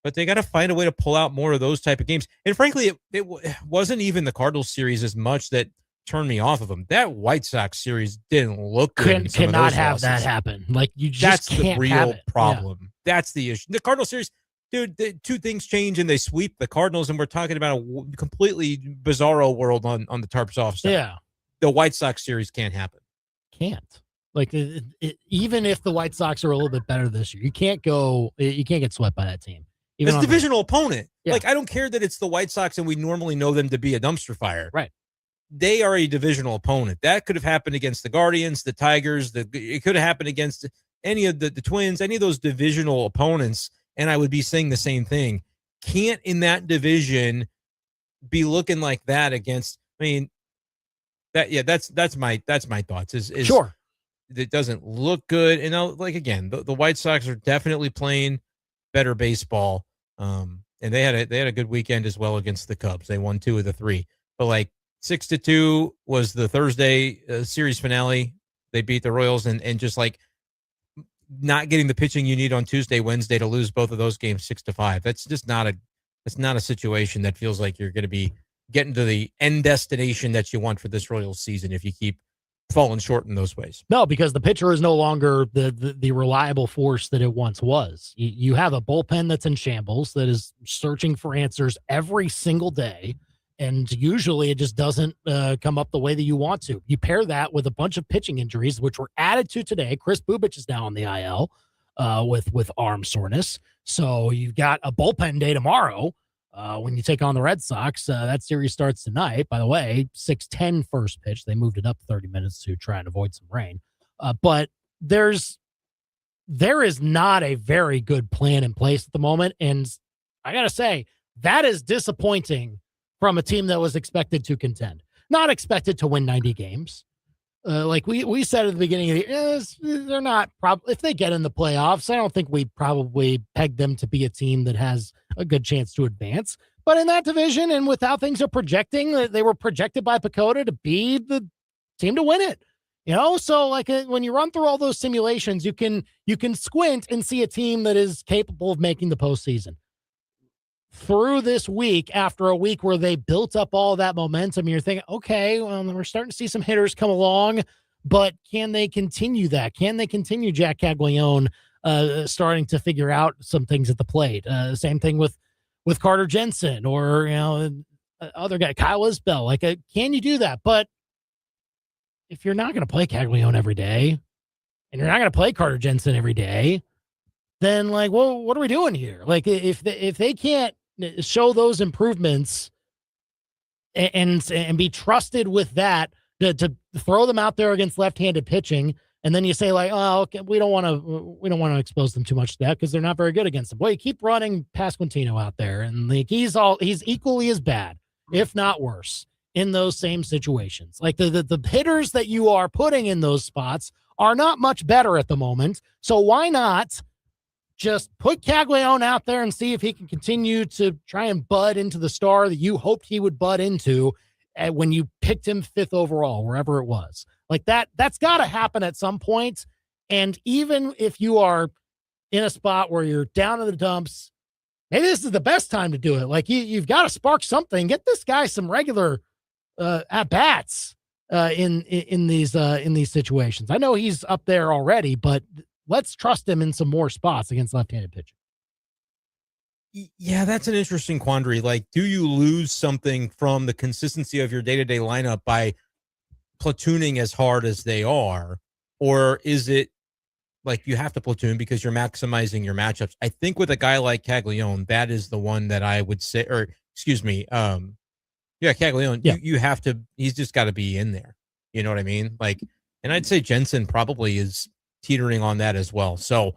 But they got to find a way to pull out more of those type of games. And frankly, it wasn't even the Cardinals series as much that turned me off of them. That White Sox series didn't look good. Cannot have that happen. You just that's can't the real have it. problem. Yeah. That's the issue. The Cardinals series, dude, the 2 things change and they sweep the Cardinals, and we're talking about a completely bizarro world on the Tarps Off stuff. Yeah. The White Sox series can't happen. Can't. Even if the White Sox are a little bit better this year, you can't get swept by that team. It's a divisional opponent. Yeah. I don't care that it's the White Sox and we normally know them to be a dumpster fire. Right. They are a divisional opponent. That could have happened against the Guardians, the Tigers. It could have happened against any of the Twins, any of those divisional opponents, and I would be saying the same thing. Can't in that division be looking like that against. I mean, that's my thoughts. Is sure it doesn't look good, and again, the White Sox are definitely playing better baseball, and they had a good weekend as well against the Cubs. They won 2 of the 3, but 6-2 was the Thursday series finale. They beat the Royals and just not getting the pitching you need on Tuesday, Wednesday to lose both of those games 6-5. That's just not a situation that feels like you're going to be getting to the end destination that you want for this Royals season if you keep fallen short in those ways. No, because the pitcher is no longer the reliable force that it once was. You have a bullpen that's in shambles, that is searching for answers every single day, and usually it just doesn't come up the way that you want to. You pair that with a bunch of pitching injuries, which were added to today. Chris Bubich is now on the IL with arm soreness. So you've got a bullpen day tomorrow when you take on the Red Sox. That series starts tonight. By the way, 6:10 first pitch. They moved it up 30 minutes to try and avoid some rain. But there is not a very good plan in place at the moment. And I got to say, that is disappointing from a team that was expected to contend, not expected to win 90 games. Like we said at the beginning of the year, they're not if they get in the playoffs, I don't think we'd probably peg them to be a team that has a good chance to advance. But in that division and with how things are projecting, they were projected by Pacoda to be the team to win it. So like when you run through all those simulations, you can squint and see a team that is capable of making the postseason. Through this week, after a week where they built up all that momentum, you're thinking, okay, well, we're starting to see some hitters come along, but can they continue that? Can they continue Jack Caglione starting to figure out some things at the plate? Same thing with Carter Jensen or, other guy, Kyle Isbell. Like, can you do that? But if you're not going to play Caglione every day and you're not going to play Carter Jensen every day, then like, well, what are we doing here? Like if they can't show those improvements and be trusted with that to throw them out there against left-handed pitching, and then you say like, oh, okay, we don't want to expose them too much to that because they're not very good against them. Boy, you keep running Pasquantino out there, and like he's equally as bad, if not worse, in those same situations. Like the hitters that you are putting in those spots are not much better at the moment. So why not just put Caglione out there and see if he can continue to try and bud into the star that you hoped he would bud into when you picked him 5th overall, wherever it was. Like that's got to happen at some point. And even if you are in a spot where you're down in the dumps, maybe this is the best time to do it. Like you've got to spark something. Get this guy some regular at bats in these situations. I know he's up there already, but let's trust him in some more spots against left-handed pitching. Yeah, that's an interesting quandary. Like, do you lose something from the consistency of your day-to-day lineup by platooning as hard as they are? Or is it like you have to platoon because you're maximizing your matchups? I think with a guy like Caglione, that is the one that I would say, or excuse me, Caglione, yeah. You have to, he's just got to be in there. You know what I mean? Like, and I'd say Jensen probably is teetering on that as well. So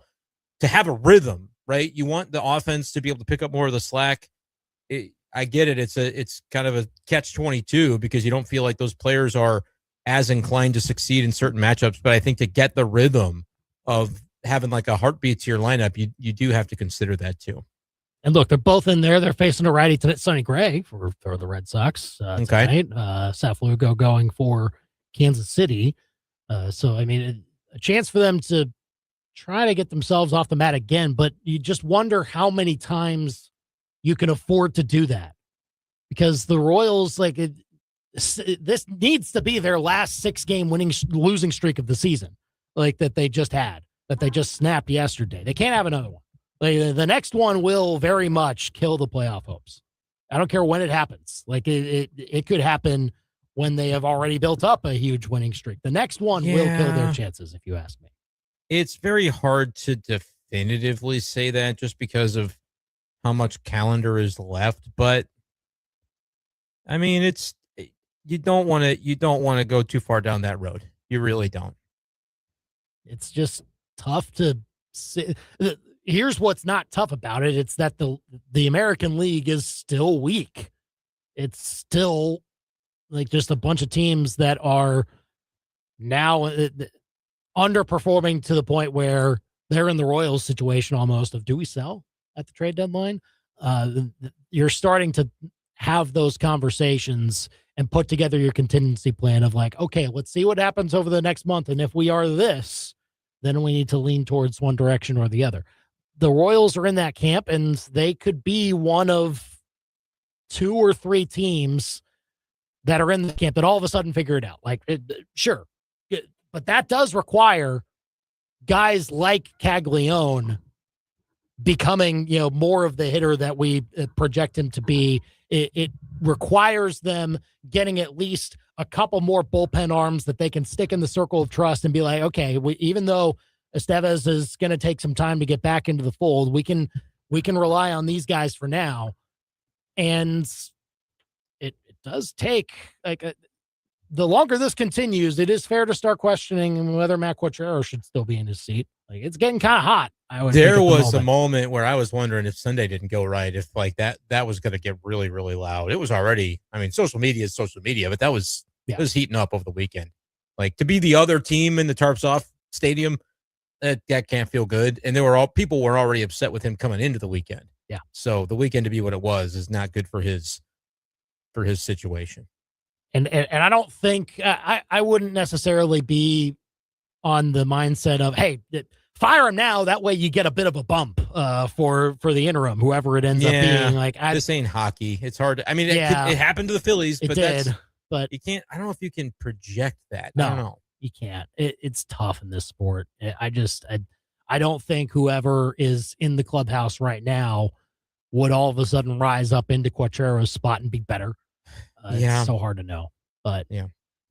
to have a rhythm, right? You want the offense to be able to pick up more of the slack. I get it. It's kind of a catch-22 because you don't feel like those players are as inclined to succeed in certain matchups. But I think to get the rhythm of having like a heartbeat to your lineup, you do have to consider that too. And look, they're both in there. They're facing a righty tonight, Sonny Gray for the Red Sox tonight. SLU going for Kansas City. So, I mean, a chance for them to try to get themselves off the mat again, but you just wonder how many times you can afford to do that because the Royals, like this needs to be their last 6-game losing streak of the season, like that they just snapped yesterday. They can't have another one. Like, the next one will very much kill the playoff hopes. I don't care when it happens. Like it could happen when they have already built up a huge winning streak. The next one will kill their chances, if you ask me. It's very hard to definitively say that just because of how much calendar is left. But I mean, you don't want to go too far down that road. You really don't. It's just tough to say. Here's what's not tough about it. It's that the American League is still weak. It's still like just a bunch of teams that are now underperforming to the point where they're in the Royals situation almost of, do we sell at the trade deadline? You're starting to have those conversations and put together your contingency plan of like, okay, let's see what happens over the next month. And if we are this, then we need to lean towards one direction or the other. The Royals are in that camp, and they could be one of 2 or 3 teams that are in the camp that all of a sudden figure it out. Like, sure, But that does require guys like Caglione becoming, more of the hitter that we project him to be. It requires them getting at least a couple more bullpen arms that they can stick in the circle of trust and be like, okay, even though Estevez is going to take some time to get back into the fold, we can rely on these guys for now. And it does take the longer this continues, it is fair to start questioning whether Matt Quatraro should still be in his seat. Like, it's getting kind of hot. There was a moment where I was wondering if Sunday didn't go right, if like that was going to get really, really loud. It was already, social media is social media, but it was heating up over the weekend. Like, to be the other team in the Tarps Off stadium, that can't feel good. And people were already upset with him coming into the weekend. Yeah. So the weekend to be what it was is not good for his situation. And I don't think I wouldn't necessarily be on the mindset of, hey, fire him now. That way you get a bit of a bump for the interim, whoever it ends up being. Like, this ain't hockey. It's hard. It happened to the Phillies, but you can't. I don't know if you can project that. No, I don't know. You can't. It's tough in this sport. I don't think whoever is in the clubhouse right now would all of a sudden rise up into Quatraro's spot and be better. It's so hard to know, but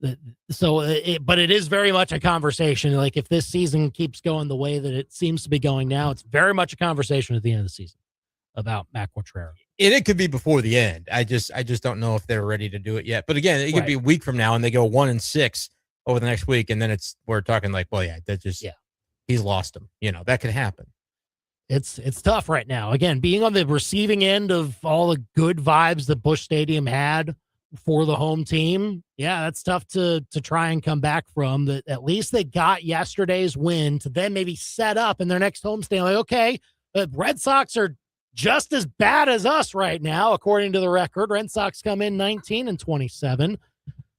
but it is very much a conversation. Like, if this season keeps going the way that it seems to be going now, it's very much a conversation at the end of the season about Matt Quatraro. And it could be before the end. I just don't know if they're ready to do it yet. But again, it could be a week from now and they go 1-6 over the next week. And then we're talking like, well, he's lost him. That could happen. It's tough right now. Again, being on the receiving end of all the good vibes that Busch Stadium had for the home team. Yeah, that's tough to try and come back from. That at least they got yesterday's win to then maybe set up in their next homestand. Like, okay, the Red Sox are just as bad as us right now, according to the record. Red Sox come in 19-27.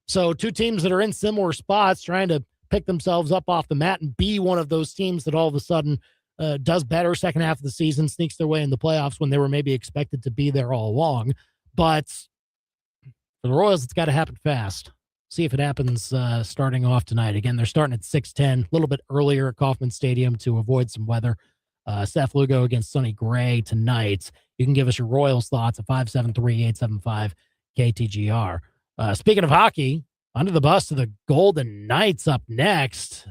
So two teams that are in similar spots trying to pick themselves up off the mat and be one of those teams that all of a sudden does better second half of the season, sneaks their way in the playoffs when they were maybe expected to be there all along. But for the Royals, it's got to happen fast. See if it happens starting off tonight. Again, they're starting at 6:10, a little bit earlier at Kauffman Stadium to avoid some weather. Seth Lugo against Sonny Gray tonight. You can give us your Royals thoughts at 573-875-KTGR. Speaking of hockey, under the bus to the Golden Knights up next.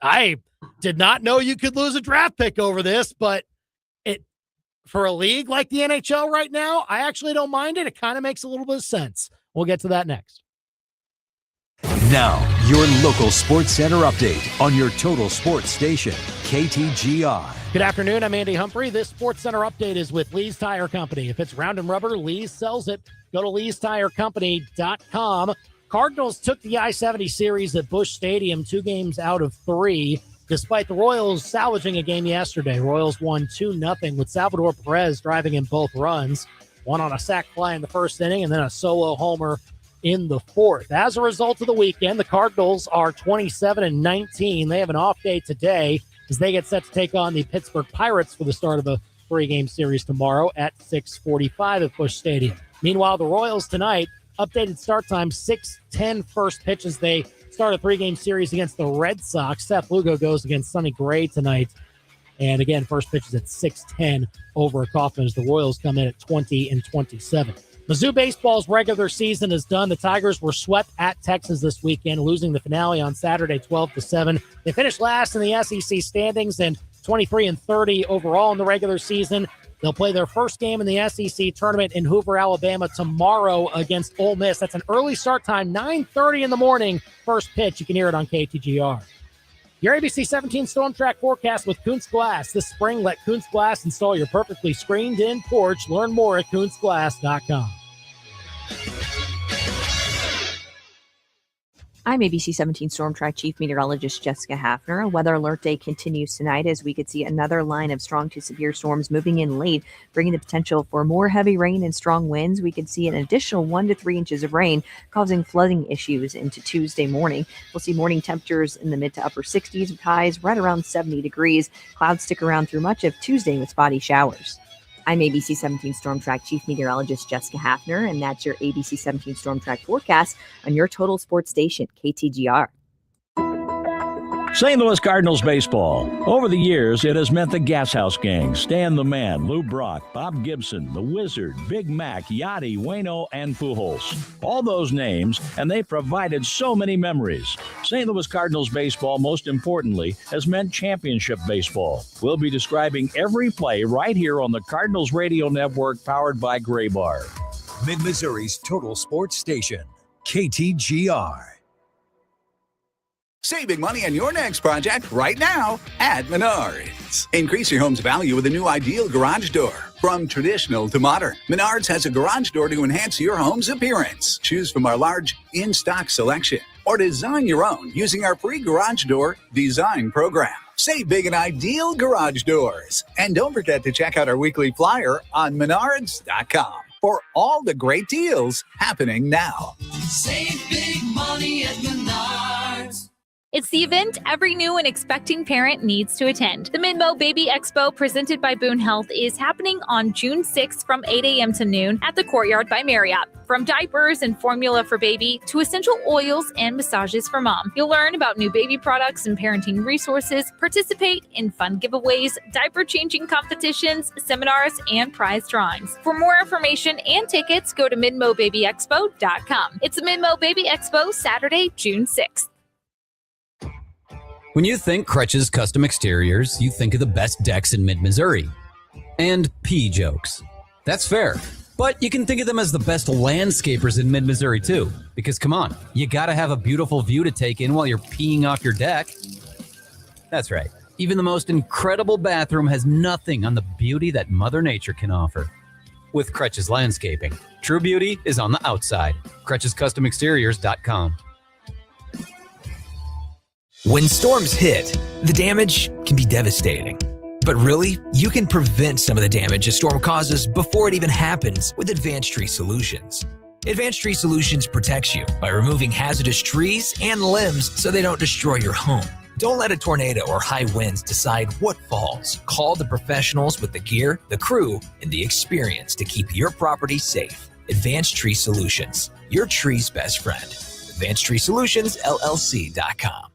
I did not know you could lose a draft pick over this, but for a league like the NHL right now, I actually don't mind it. It kind of makes a little bit of sense. We'll get to that next. Now, your local Sports Center update on your total sports station, KTGR. Good afternoon. I'm Andy Humphrey. This Sports Center update is with Lee's Tire Company. If it's round and rubber, Lee's sells it. Go to leestirecompany.com. Cardinals took the I-70 series at Busch Stadium 2 games out of 3, despite the Royals salvaging a game yesterday. Royals won 2-0 with Salvador Perez driving in both runs, one on a sac fly in the first inning and then a solo homer in the fourth. As a result of the weekend, the Cardinals are 27-19. They have an off day today as they get set to take on the Pittsburgh Pirates for the start of a 3-game series tomorrow at 6:45 at Busch Stadium. Meanwhile, the Royals tonight, updated start time, 6:10 first pitch as they start a 3-game series against the Red Sox. Seth Lugo goes against Sonny Gray tonight. And again, first pitch is at 6:10 over at Kauffman as the Royals come in at 20-27. Mizzou baseball's regular season is done. The Tigers were swept at Texas this weekend, losing the finale on Saturday 12-7. They finished last in the SEC standings and 23-30 overall in the regular season. They'll play their first game in the SEC tournament in Hoover, Alabama tomorrow against Ole Miss. That's an early start time, 9:30 in the morning. First pitch, you can hear it on KTGR. Your ABC 17 Storm Track forecast with Kuntz Glass. This spring, let Kuntz Glass install your perfectly screened-in porch. Learn more at kuntzglass.com. I'm ABC 17 Storm Track Chief Meteorologist Jessica Hafner. A weather alert day continues tonight as we could see another line of strong to severe storms moving in late, bringing the potential for more heavy rain and strong winds. We could see an additional 1 to 3 inches of rain, causing flooding issues into Tuesday morning. We'll see morning temperatures in the mid to upper 60s with highs right around 70 degrees. Clouds stick around through much of Tuesday with spotty showers. I'm ABC 17 Storm Track Chief Meteorologist Jessica Hafner, and that's your ABC 17 Storm Track forecast on your total sports station, KTGR. St. Louis Cardinals baseball. Over the years, it has meant the Gas House Gang, Stan the Man, Lou Brock, Bob Gibson, the Wizard, Big Mac, Yachty, Waino, and Pujols. All those names, and they provided so many memories. St. Louis Cardinals baseball, most importantly, has meant championship baseball. We'll be describing every play right here on the Cardinals Radio Network, powered by Gray Bar. Mid-Missouri's total sports station, KTGR. Save big money on your next project right now at Menards. Increase your home's value with a new ideal garage door. From traditional to modern, Menards has a garage door to enhance your home's appearance. Choose from our large in-stock selection or design your own using our free garage door design program. Save big on ideal garage doors. And don't forget to check out our weekly flyer on Menards.com for all the great deals happening now. Save big money at Menards. It's the event every new and expecting parent needs to attend. The Midmo Baby Expo, presented by Boone Health, is happening on June 6th from 8 a.m. to noon at the Courtyard by Marriott. From diapers and formula for baby to essential oils and massages for mom, you'll learn about new baby products and parenting resources, participate in fun giveaways, diaper changing competitions, seminars, and prize drawings. For more information and tickets, go to MidmoBabyExpo.com. It's the Midmo Baby Expo, Saturday, June 6th. When you think Crutch's Custom Exteriors, you think of the best decks in mid-Missouri. And pee jokes. That's fair. But you can think of them as the best landscapers in mid-Missouri too. Because come on, you gotta have a beautiful view to take in while you're peeing off your deck. That's right. Even the most incredible bathroom has nothing on the beauty that Mother Nature can offer. With Crutch's Landscaping, true beauty is on the outside. CrutchesCustomExteriors.com. When storms hit, the damage can be devastating. But really, you can prevent some of the damage a storm causes before it even happens with Advanced Tree Solutions. Advanced Tree Solutions protects you by removing hazardous trees and limbs so they don't destroy your home. Don't let a tornado or high winds decide what falls. Call the professionals with the gear, the crew, and the experience to keep your property safe. Advanced Tree Solutions, your tree's best friend. AdvancedTreeSolutionsLLC.com.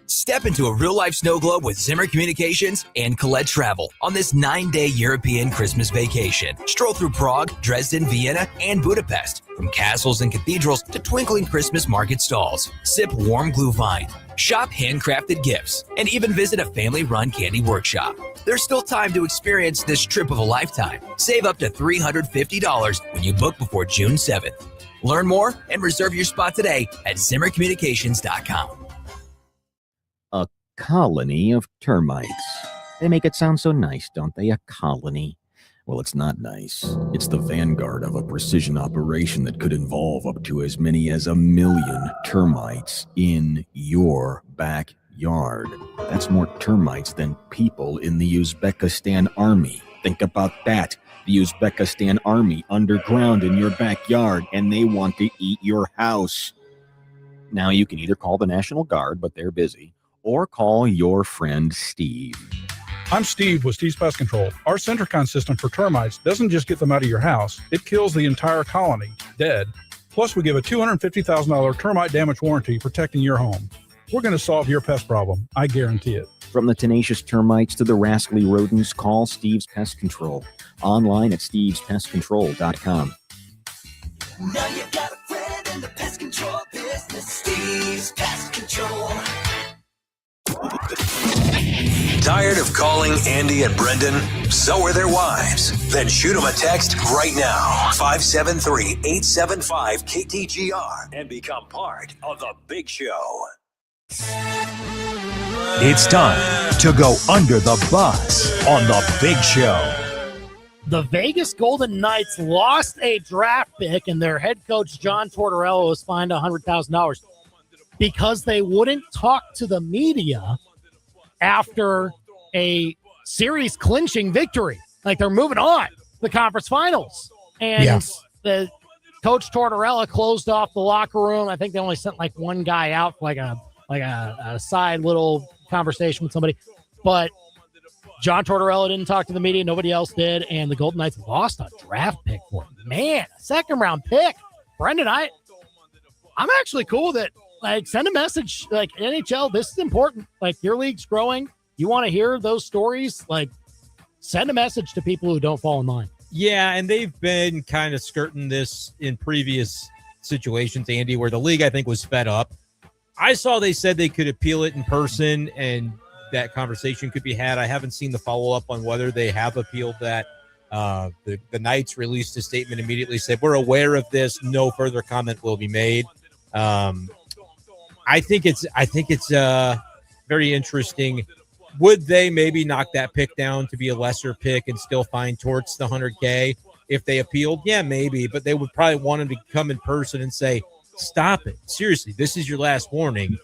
Step into a real-life snow globe with Zimmer Communications and Colette Travel on this 9-day European Christmas vacation. Stroll through Prague, Dresden, Vienna, and Budapest. From castles and cathedrals to twinkling Christmas market stalls. Sip warm Glühwein. Shop handcrafted gifts. And even visit a family-run candy workshop. There's still time to experience this trip of a lifetime. Save up to $350 when you book before June 7th. Learn more and reserve your spot today at ZimmerCommunications.com. A colony of termites. They make it sound so nice, don't they? A colony. Well, it's not nice. It's the vanguard of a precision operation that could involve up to as many as 1 million termites in your backyard. That's more termites than people in the Uzbekistan army. Think about that. The Uzbekistan army underground in your backyard, and they want to eat your house. Now, you can either call the National Guard, but they're busy, or call your friend Steve. I'm Steve with Steve's Pest Control. Our Centricon system for termites doesn't just get them out of your house, it kills the entire colony, dead. Plus, we give a $250,000 termite damage warranty protecting your home. We're going to solve your pest problem. I guarantee it. From the tenacious termites to the rascally rodents, call Steve's Pest Control. Online at stevespestcontrol.com. Now you got a friend in the pest control business. Steve's Pest Control. Tired of calling Andy and Brenden? So are their wives. Then shoot them a text right now. 573-875-KTGR and become part of the Big Show. It's time to go under the bus on the Big Show. The Vegas Golden Knights lost a draft pick, and their head coach, John Tortorella, was fined $100,000 because they wouldn't talk to the media after a series clinching victory. Like, they're moving on to the conference finals. And the coach Tortorella closed off the locker room. I think they only sent like one guy out for like a side little conversation with somebody. But John Tortorella didn't talk to the media. Nobody else did. And the Golden Knights lost a draft pick for him. Man, a second-round pick. Brenden, I'm actually cool that like send a message, like NHL, this is important. Like your league's growing. You want to hear those stories? Like send a message to people who don't fall in line. Yeah, and they've been kind of skirting this in previous situations, Andy, where the league, I think, was fed up. I saw they said they could appeal it in person and that conversation could be had. I haven't seen the follow-up on whether they have appealed that. The Knights released a statement immediately, said, we're aware of this. No further comment will be made. I think it's very interesting. Would they maybe knock that pick down to be a lesser pick and still find towards the 100K if they appealed? Yeah, maybe, but they would probably want him to come in person and say, stop it. Seriously, this is your last warning.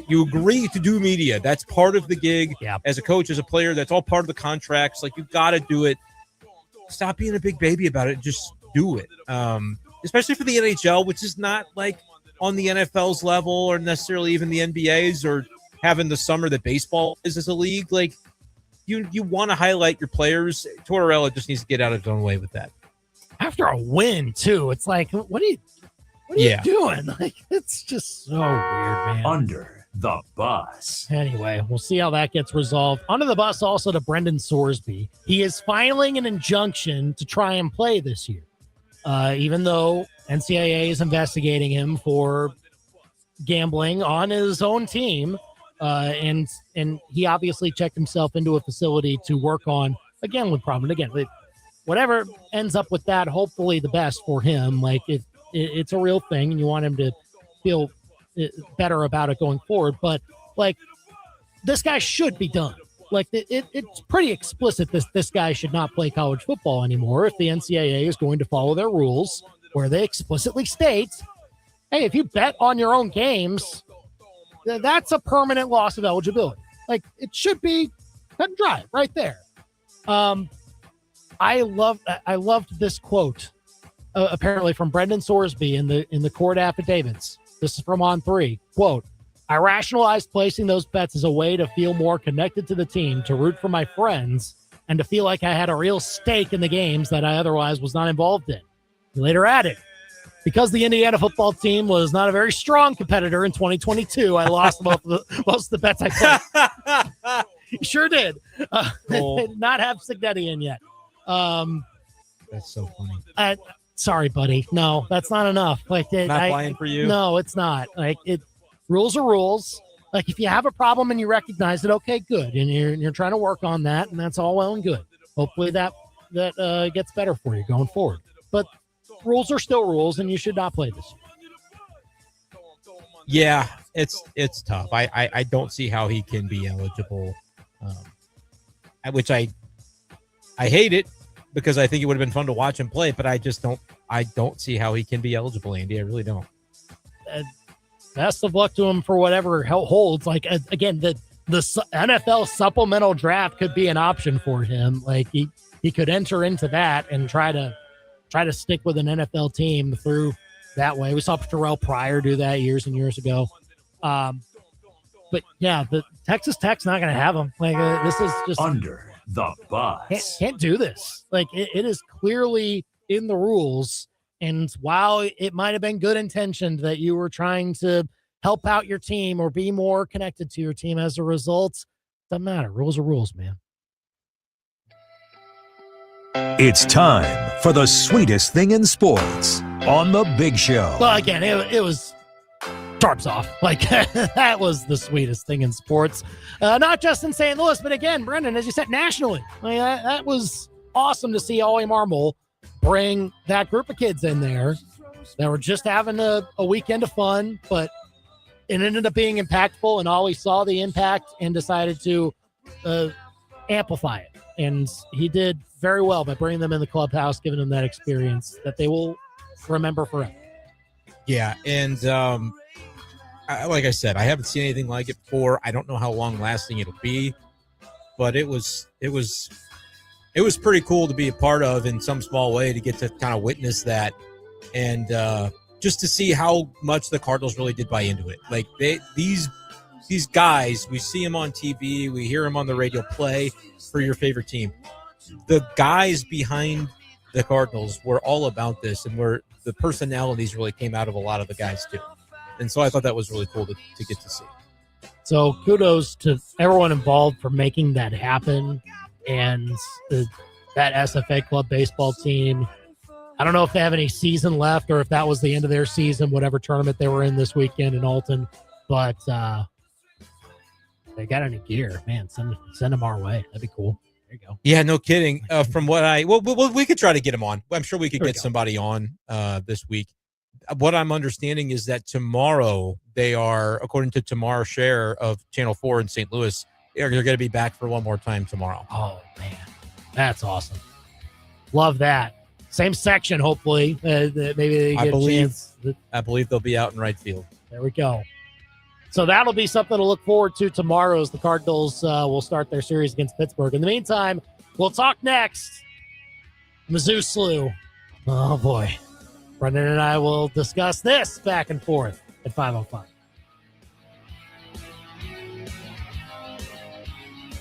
You agree to do media. That's part of the gig. Yeah. As a coach, as a player, that's all part of the contracts. Like, you've got to do it. Stop being a big baby about it. Just do it. Especially for the NHL, which is not like on the NFL's level or necessarily even the NBA's or having the summer that baseball is as a league. Like, you want to highlight your players. Tortorella just needs to get out of his own way with that. After a win, too, it's like, what are you doing? Like, it's just so weird, man. Under the bus. Anyway, we'll see how that gets resolved. Under the bus also to Brenden Sorsby. He is filing an injunction to try and play this year, even though NCAA is investigating him for gambling on his own team. And he obviously checked himself into a facility to work on a gambling problem. And again, whatever ends up with that, hopefully the best for him. Like, it's a real thing, and you want him to feel better about it going forward. But like, this guy should be done. Like, it's pretty explicit this guy should not play college football anymore if the NCAA is going to follow their rules, where they explicitly state, hey, if you bet on your own games, that's a permanent loss of eligibility. Like, it should be cut and dry right there. I loved this quote, apparently from Brenden Sorsby in the court affidavits. This is from On3. Quote, I rationalized placing those bets as a way to feel more connected to the team, to root for my friends, and to feel like I had a real stake in the games that I otherwise was not involved in. He later added, because the Indiana football team was not a very strong competitor in 2022, I lost most of the bets I played. Sure did. Cool. They did not have Signetti in yet. That's so funny. Sorry, buddy. No, that's not enough. Like, not playing for you? No, it's not. Like, rules are rules. Like, if you have a problem and you recognize it, okay, good. And you're trying to work on that, and that's all well and good. Hopefully that gets better for you going forward. But rules are still rules, and you should not play this. Yeah, it's tough. I don't see how he can be eligible, which I hate it because I think it would have been fun to watch him play, but I don't see how he can be eligible, Andy. I really don't. Best of luck to him for whatever holds. Like, again, the NFL supplemental draft could be an option for him. Like, he could enter into that and try to stick with an NFL team through that way. We saw Terrell Pryor do that years and years ago. But yeah, the Texas Tech's not going to have him. Like, this is just under the bus. Can't do this. Like, it is clearly in the rules. And while it might have been good intentioned that you were trying to help out your team or be more connected to your team as a result, doesn't matter. Rules are rules, man. It's time for the sweetest thing in sports on The Big Show. Well, again, it was Tarps Off. Like, that was the sweetest thing in sports. Not just in St. Louis, but again, Brenden, as you said, nationally. Like, that was awesome to see Ollie Marmol bring that group of kids in there that were just having a weekend of fun, but it ended up being impactful, and Ollie saw the impact and decided to amplify it. And he did very well by bringing them in the clubhouse, giving them that experience that they will remember forever. Yeah, and like I said, I haven't seen anything like it before. I don't know how long lasting it'll be, but it was pretty cool to be a part of in some small way, to get to kind of witness that, and just to see how much the Cardinals really did buy into it. Like, these guys, we see them on TV, we hear them on the radio, play for your favorite team. The guys behind the Cardinals were all about this, and the personalities really came out of a lot of the guys too. And so I thought that was really cool to get to see. So kudos to everyone involved for making that happen. And that SFA club baseball team, I don't know if they have any season left or if that was the end of their season, whatever tournament they were in this weekend in Alton. But they got any gear, man, send them our way. That'd be cool. There you go. Yeah, no kidding. From what we could try to get them on. I'm sure we could get somebody on this week. What I'm understanding is that tomorrow they are, according to Tamar Scher of Channel 4 in St. Louis, they're going to be back for one more time tomorrow. Oh, man. That's awesome. Love that. Same section, hopefully. Maybe they get a chance. I believe they'll be out in right field. There we go. So that'll be something to look forward to tomorrow as the Cardinals will start their series against Pittsburgh. In the meantime, we'll talk next. Mizzou SLU. Oh, boy. Brenden and I will discuss this back and forth at 5:05.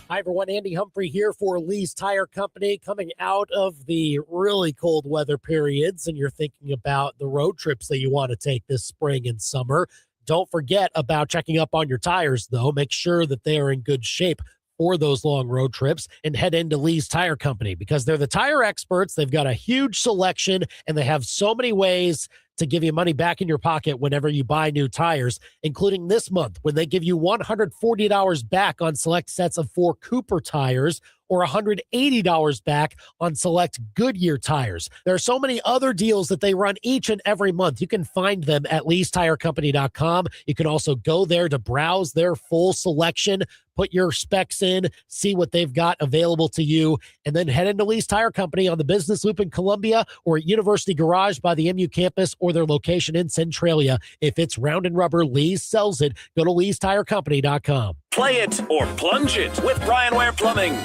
Hi, everyone. Andy Humphrey here for Lee's Tire Company, coming out of the really cold weather periods, and you're thinking about the road trips that you want to take this spring and summer. Don't forget about checking up on your tires, though. Make sure that they are in good shape for those long road trips, and head into Lee's Tire Company because they're the tire experts. They've got a huge selection, and they have so many ways to give you money back in your pocket whenever you buy new tires, including this month when they give you $140 back on select sets of 4 Cooper tires or $180 back on select Goodyear tires. There are so many other deals that they run each and every month. You can find them at leestirecompany.com. You can also go there to browse their full selection, put your specs in, see what they've got available to you, and then head into Lee's Tire Company on the Business Loop in Columbia or at University Garage by the MU campus or their location in Centralia. If it's round and rubber, Lee's sells it. Go to leestirecompany.com. Play it or plunge it with Brian Ware Plumbing.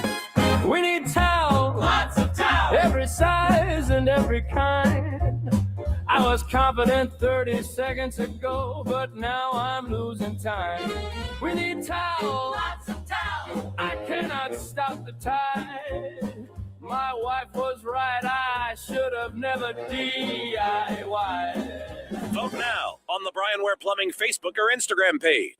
We need towels, lots of towels, every size and every kind. I was confident 30 seconds ago, but now I'm losing time. We need towels, lots of towels. I cannot stop the tide. My wife was right, I should have never DIY. Vote now on the Brian Ware Plumbing Facebook or Instagram page.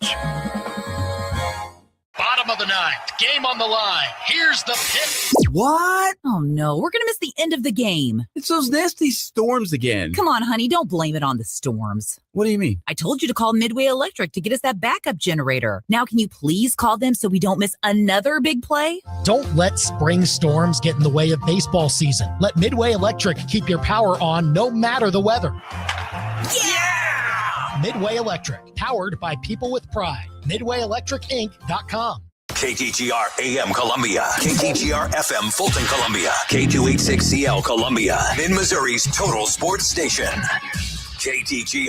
Bottom of the ninth, game on the line. Here's the pitch. What? Oh, no. We're going to miss the end of the game. It's those nasty storms again. Come on, honey. Don't blame it on the storms. What do you mean? I told you to call Midway Electric to get us that backup generator. Now, can you please call them so we don't miss another big play? Don't let spring storms get in the way of baseball season. Let Midway Electric keep your power on no matter the weather. Yeah! Midway Electric, powered by people with pride. MidwayElectricInc.com. KTGR AM Columbia, KTGR FM Fulton Columbia, K286CL Columbia, Mid-Missouri's total sports station. KTGR.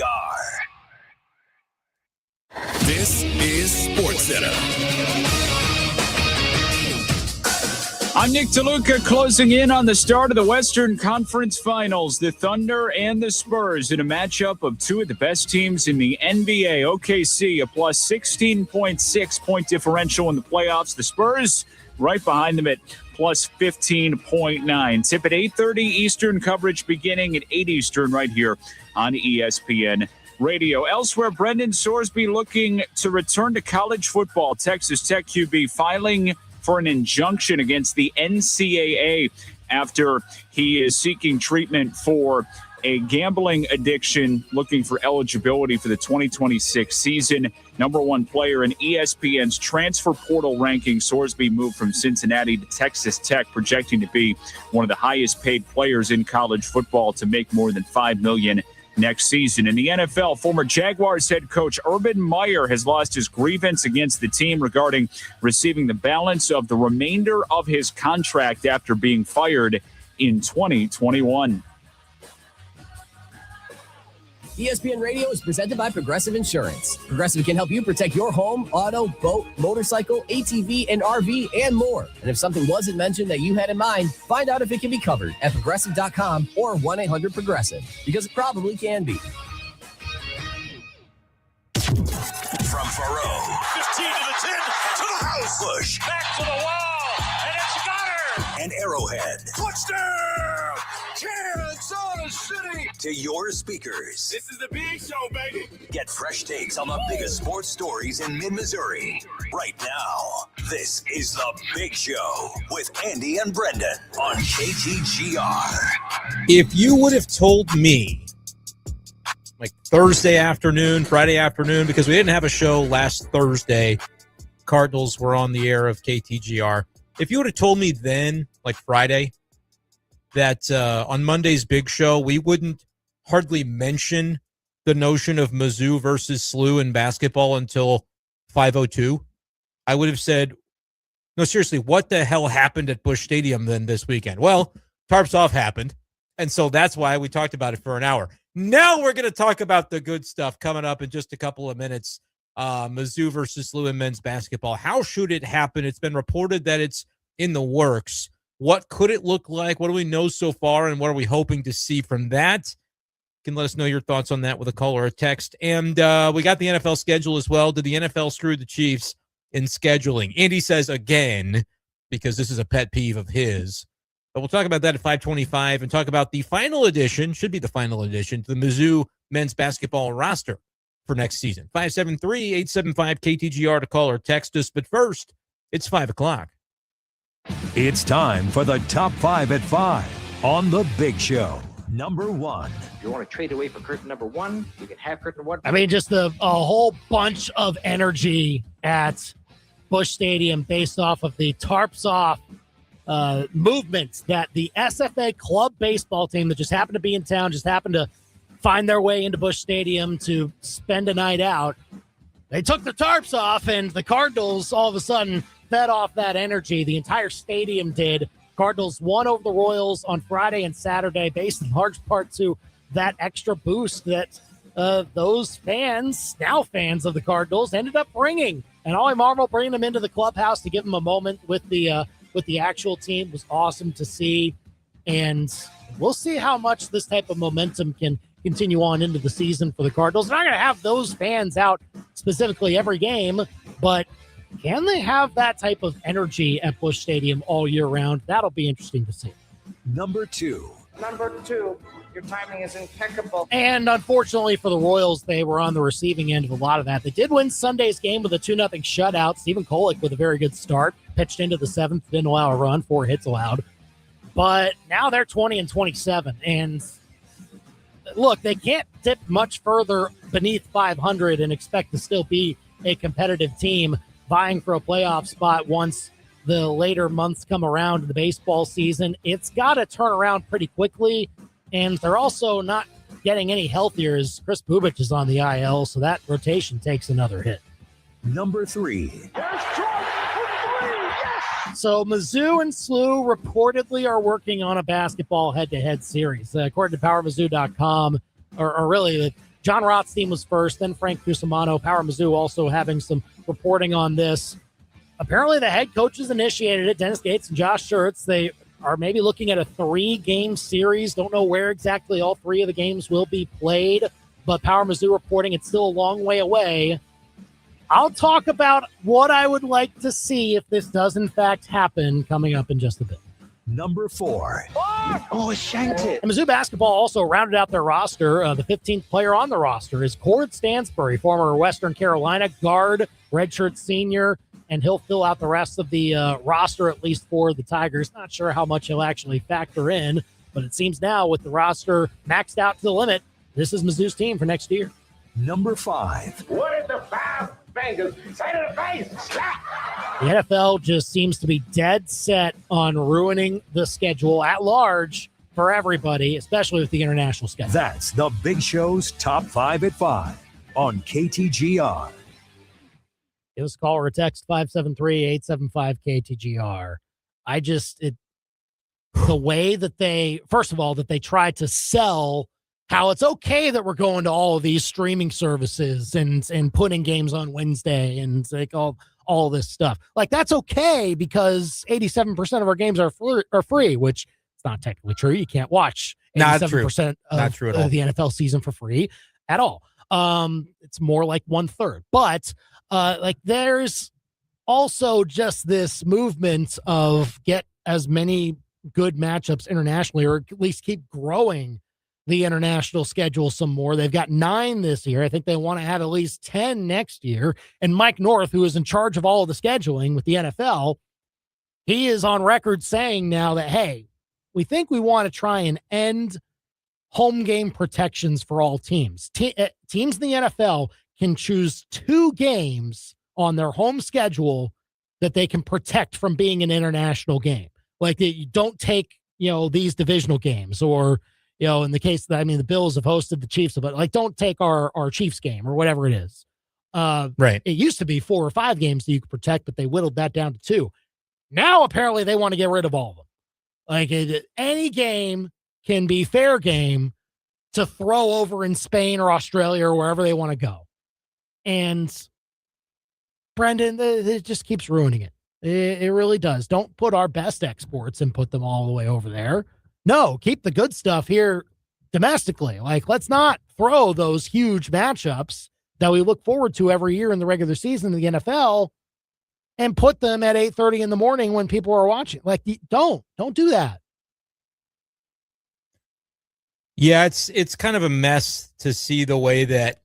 This is SportsCenter. I'm Nick DeLuca, closing in on the start of the Western Conference Finals. The Thunder and the Spurs in a matchup of two of the best teams in the NBA. OKC, a plus 16.6 point differential in the playoffs. The Spurs right behind them at plus 15.9. Tip at 8:30 Eastern, coverage beginning at 8 Eastern right here on ESPN Radio. Elsewhere, Brendan Sorsby looking to return to college football. Texas Tech QB filing for an injunction against the NCAA after he is seeking treatment for a gambling addiction, looking for eligibility for the 2026 season. Number one player in ESPN's transfer portal ranking, Sorsby moved from Cincinnati to Texas Tech, projecting to be one of the highest paid players in college football to make more than $5 million next season. In the NFL, former Jaguars head coach Urban Meyer has lost his grievance against the team regarding receiving the balance of the remainder of his contract after being fired in 2021. ESPN Radio is presented by Progressive Insurance. Progressive can help you protect your home, auto, boat, motorcycle, ATV, and RV, and more. And if something wasn't mentioned that you had in mind, find out if it can be covered at Progressive.com or 1-800-PROGRESSIVE, because it probably can be. From Faroe. 15 to the 10, to the house. Busch. Back to the wall, and it's got her. And Arrowhead. Touchdown! Kansas City to your speakers. This is the big show, baby. Get fresh takes on the biggest sports stories in mid-Missouri. Right now, this is the Big Show with Andy and Brenden on KTGR. If you would have told me, like Thursday afternoon, Friday afternoon, because we didn't have a show last Thursday, Cardinals were on the air of KTGR. If you would have told me then, like Friday, that on Monday's Big Show, we wouldn't hardly mention the notion of Mizzou versus SLU in basketball until 5:02, I would have said, no, seriously, what the hell happened at Busch Stadium then this weekend? Well, Tarps Off happened, and so that's why we talked about it for an hour. Now we're going to talk about the good stuff coming up in just a couple of minutes. Mizzou versus SLU in men's basketball. How should it happen? It's been reported that it's in the works. What could it look like? What do we know so far, and what are we hoping to see from that? You can let us know your thoughts on that with a call or a text. And we got the NFL schedule as well. Did the NFL screw the Chiefs in scheduling? Andy says again, because this is a pet peeve of his. But we'll talk about that at 5:25 and talk about the final edition, should be the final edition, to the Mizzou men's basketball roster for next season. 573-875-KTGR to call or text us. But first, it's 5 o'clock. It's time for the top 5 at 5 on The Big Show. Number 1. If you want to trade away for curtain number 1, you can have curtain 1. I mean, just a whole bunch of energy at Busch Stadium based off of the Tarps Off movement that the SFA club baseball team that just happened to be in town, just happened to find their way into Busch Stadium to spend a night out. They took the tarps off, and the Cardinals all of a sudden fed off that energy. The entire stadium did. Cardinals won over the Royals on Friday and Saturday, based in large part to that extra boost that those fans, now fans of the Cardinals, ended up bringing. And Ollie Marmol bringing them into the clubhouse to give them a moment with the actual team was awesome to see. And we'll see how much this type of momentum can continue on into the season for the Cardinals. They're not going to have those fans out specifically every game, but can they have that type of energy at Busch Stadium all year round? That'll be interesting to see. Number 2. Number 2, your timing is impeccable. And unfortunately for the Royals, they were on the receiving end of a lot of that. They did win Sunday's game with a 2-0 shutout. Stephen Kolek with a very good start. Pitched into the 7th, didn't allow a run, 4 hits allowed. But now they're 20-27. And look, they can't dip much further beneath 500 and expect to still be a competitive team vying for a playoff spot once the later months come around in the baseball season. It's got to turn around pretty quickly, and they're also not getting any healthier as Chris Bubich is on the IL, so that rotation takes another hit. Number 3. So Mizzou and SLU reportedly are working on a basketball head-to-head series. According to PowerMizzou.com, or really John Rothstein was first, then Frank Cusimano. Power Mizzou also having some reporting on this. Apparently the head coaches initiated it, Dennis Gates and Josh Schertz. They are maybe looking at a 3-game series. Don't know where exactly all 3 of the games will be played, but Power Mizzou reporting it's still a long way away. I'll talk about what I would like to see if this does in fact happen coming up in just a bit. Number 4. Oh, shanked it. And Mizzou basketball also rounded out their roster. The 15th player on the roster is Cord Stansbury, former Western Carolina guard, redshirt senior, and he'll fill out the rest of the roster, at least for the Tigers. Not sure how much he'll actually factor in, but it seems now with the roster maxed out to the limit, this is Mizzou's team for next year. Number 5. What is the 5 fingers? Say to the face, slap! The NFL just seems to be dead set on ruining the schedule at large for everybody, especially with the international schedule. That's the Big Show's top 5 at 5 on KTGR. Give us a call or a text, 573-875-KTGR. The way that they, first of all, that they try to sell how it's okay that we're going to all of these streaming services and putting games on Wednesday and like all this stuff. Like, that's okay because 87% of our games are free, which is not technically true. You can't watch 87% of the NFL season for free at all. It's more like 1/3. But there's also just this movement of get as many good matchups internationally, or at least keep growing the international schedule some more. They've got 9 this year. I think they want to have at least 10 next year. And Mike North, who is in charge of all of the scheduling with the NFL, he is on record saying now that, hey, we think we want to try and end home game protections for all teams. Teams in the NFL can choose 2 games on their home schedule that they can protect from being an international game. Like, you don't take, these divisional games, or, in the case that, the Bills have hosted the Chiefs, but like, don't take our Chiefs game or whatever it is. Right. It used to be 4 or 5 games that you could protect, but they whittled that down to 2. Now, apparently they want to get rid of all of them. Like, any game can be fair game to throw over in Spain or Australia or wherever they want to go. And Brenden, it just keeps ruining it. It really does. Don't put our best exports and put them all the way over there. No, keep the good stuff here domestically. Like, let's not throw those huge matchups that we look forward to every year in the regular season of the NFL and put them at 8:30 in the morning when people are watching. Like, don't do that. Yeah, it's kind of a mess to see the way that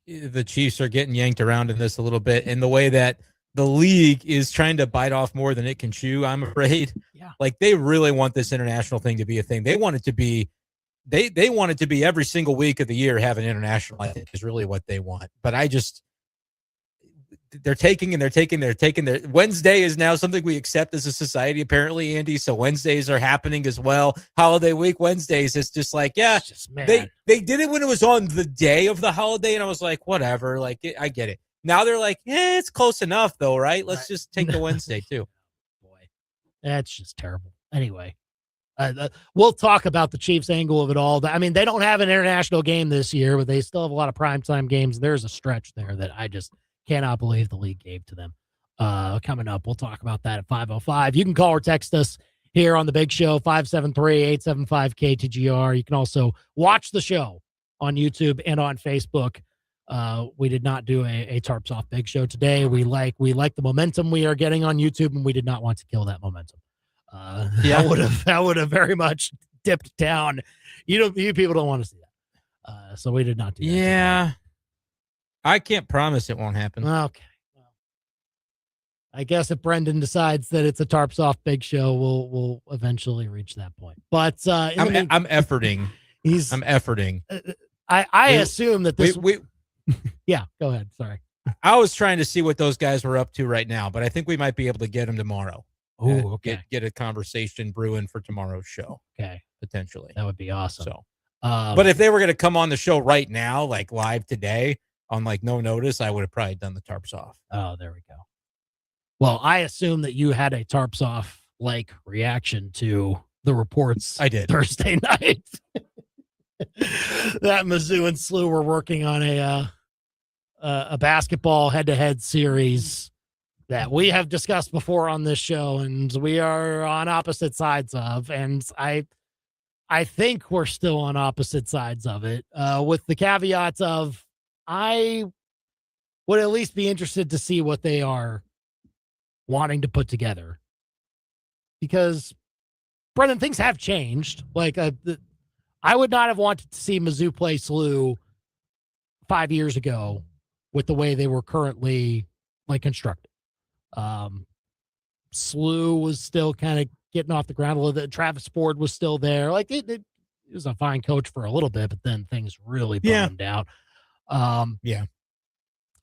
the Chiefs are getting yanked around in this a little bit, and the way that the league is trying to bite off more than it can chew, I'm afraid. Yeah. Like, they really want this international thing to be a thing. They want it to be they want it to be every single week of the year have an international, I think, is really what they want. But they're taking their Wednesday is now something we accept as a society, apparently, Andy. So Wednesdays are happening as well. Holiday week Wednesdays, it's just like, yeah, they did it when it was on the day of the holiday, and I was like, whatever, like, I get it. Now they're like, yeah, it's close enough though, right? Let's just take the Wednesday too. Boy, that's just terrible. Anyway, we'll talk about the Chiefs angle of it all. They don't have an international game this year, but they still have a lot of primetime games. There's a stretch there that I just cannot believe the league gave to them. Coming up, we'll talk about that at 5:05. You can call or text us here on the Big Show, 573-875-KTGR. You can also watch the show on YouTube and on Facebook. We did not do a Tarps Off Big Show today. We like the momentum we are getting on YouTube, and we did not want to kill that momentum. That would have very much dipped down. You people don't want to see that. So we did not do that. Yeah. Today. I can't promise it won't happen. Okay. Well, I guess if Brenden decides that it's a Tarps Off Big Show, we'll eventually reach that point. But I'm efforting. I'm efforting. I assume that this. Yeah, go ahead. Sorry. I was trying to see what those guys were up to right now, but I think we might be able to get them tomorrow. Oh, okay. Get a conversation brewing for tomorrow's show. Okay. Potentially. That would be awesome. So, but if they were going to come on the show right now, like live today on like no notice, I would have probably done the Tarps Off. Oh, there we go. Well, I assume that you had a Tarps Off like reaction to the reports. I did Thursday night. That Mizzou and SLU were working on a basketball head-to-head series that we have discussed before on this show, and we are on opposite sides of, and I think we're still on opposite sides of it, with the caveats of I would at least be interested to see what they are wanting to put together, because Brenden, things have changed. Like I would not have wanted to see Mizzou play SLU 5 years ago with the way they were currently like constructed. SLU was still kind of getting off the ground a little bit. Travis Ford was still there. Like it was a fine coach for a little bit, but then things really bottomed out. And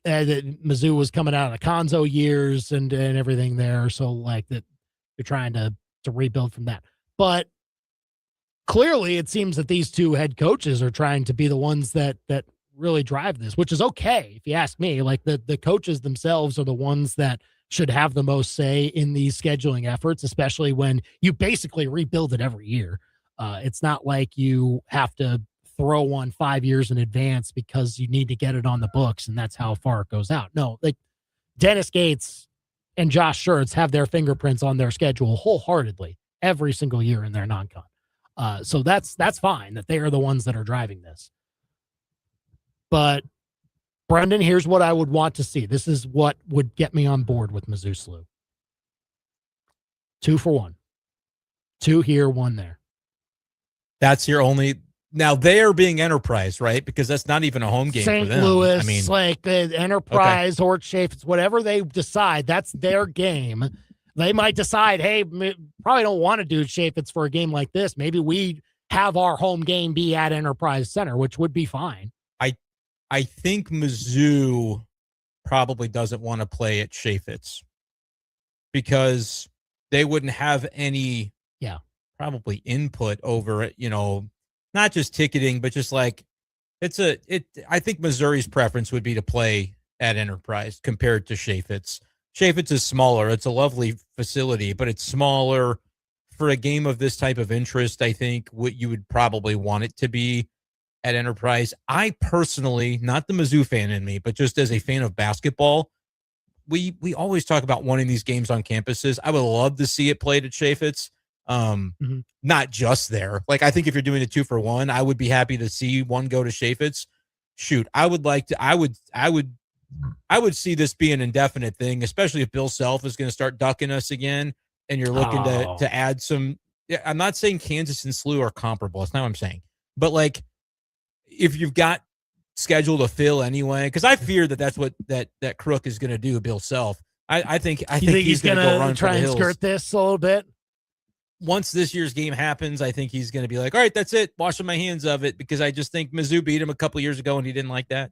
Mizzou was coming out of the Conzo years and everything there. So like that you're trying to rebuild from that. But clearly it seems that these two head coaches are trying to be the ones that really drive this, which is okay. If you ask me, like the coaches themselves are the ones that should have the most say in these scheduling efforts, especially when you basically rebuild it every year. It's not like you have to throw one 5 years in advance because you need to get it on the books and that's how far it goes out. No, like Dennis Gates and Josh Schertz have their fingerprints on their schedule wholeheartedly every single year in their non-con. So that's fine that they are the ones that are driving this. But Brenden, here's what I would want to see. This is what would get me on board with Mizzou SLU. 2-for-1. 2 here, 1 there. That's your only. Now they are being Enterprise, right? Because that's not even a home game St. for them. Louis, I mean, like the Enterprise or Chaffetz, whatever they decide, that's their game. They might decide, hey, probably don't want to do Chaffetz for a game like this. Maybe we have our home game be at Enterprise Center, which would be fine. I think Mizzou probably doesn't want to play at Chaffetz because they wouldn't have any probably input over it, not just ticketing, but just like I think Missouri's preference would be to play at Enterprise compared to Chaffetz. Chaffetz is smaller. It's a lovely facility, but it's smaller. For a game of this type of interest, I think what you would probably want it to be at Enterprise. I personally, not the Mizzou fan in me, but just as a fan of basketball, we always talk about wanting these games on campuses. I would love to see it played at Chaffetz. Not just there. Like, I think if you're doing a 2-for-1, I would be happy to see one go to Chaffetz. Shoot, I would see this be an indefinite thing, especially if Bill Self is going to start ducking us again and you're looking to add some. I'm not saying Kansas and SLU are comparable. That's not what I'm saying. But like, if you've got schedule to fill anyway, because I fear that's what that crook is going to do, Bill Self. I think he's going to run try and skirt this a little bit. Once this year's game happens, I think he's going to be like, all right, that's it. Washing my hands of it, because I just think Mizzou beat him a couple years ago and he didn't like that.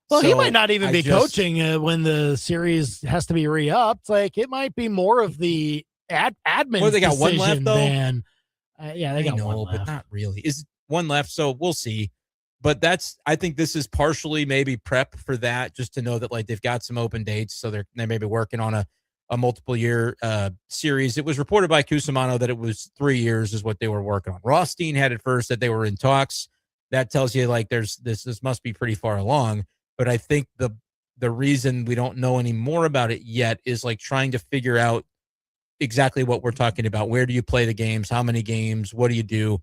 Well, he might not even be coaching when the series has to be re-upped. Like, it might be more of the admin. Well, they got one left, though. Yeah, they got one left. But not really. Is one left, so we'll see. But I think this is partially maybe prep for that, just to know that like they've got some open dates, so they may be working on a multiple year series. It was reported by Cusimano that it was 3 years is what they were working on. Rothstein had it first that they were in talks. That tells you like this must be pretty far along. But I think the reason we don't know any more about it yet is like trying to figure out exactly what we're talking about. Where do you play the games? How many games? What do you do?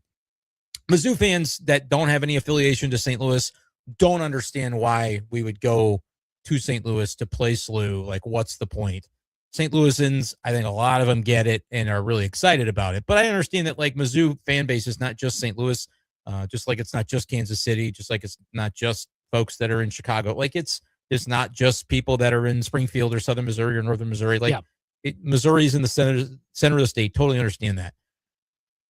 Mizzou fans that don't have any affiliation to St. Louis don't understand why we would go to St. Louis to play SLU. Like, what's the point? St. Louisans, I think a lot of them get it and are really excited about it. But I understand that like Mizzou fan base is not just St. Louis, just like it's not just Kansas City, just like it's not just folks that are in Chicago. Like it's not just people that are in Springfield or Southern Missouri or Northern Missouri. Like Missouri's in the center of the state. Totally understand that.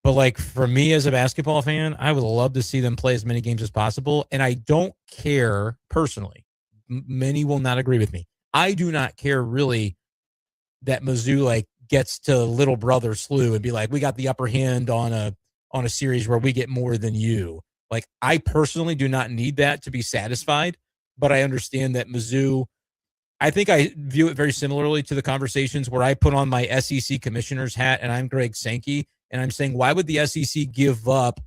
But like for me as a basketball fan, I would love to see them play as many games as possible. And I don't care personally. Many will not agree with me. I do not care really that Mizzou like gets to little brother SLU and be like, we got the upper hand on a series where we get more than you. Like, I personally do not need that to be satisfied, but I understand that Mizzou, I think I view it very similarly to the conversations where I put on my SEC commissioner's hat and I'm Greg Sankey, and I'm saying, why would the SEC give up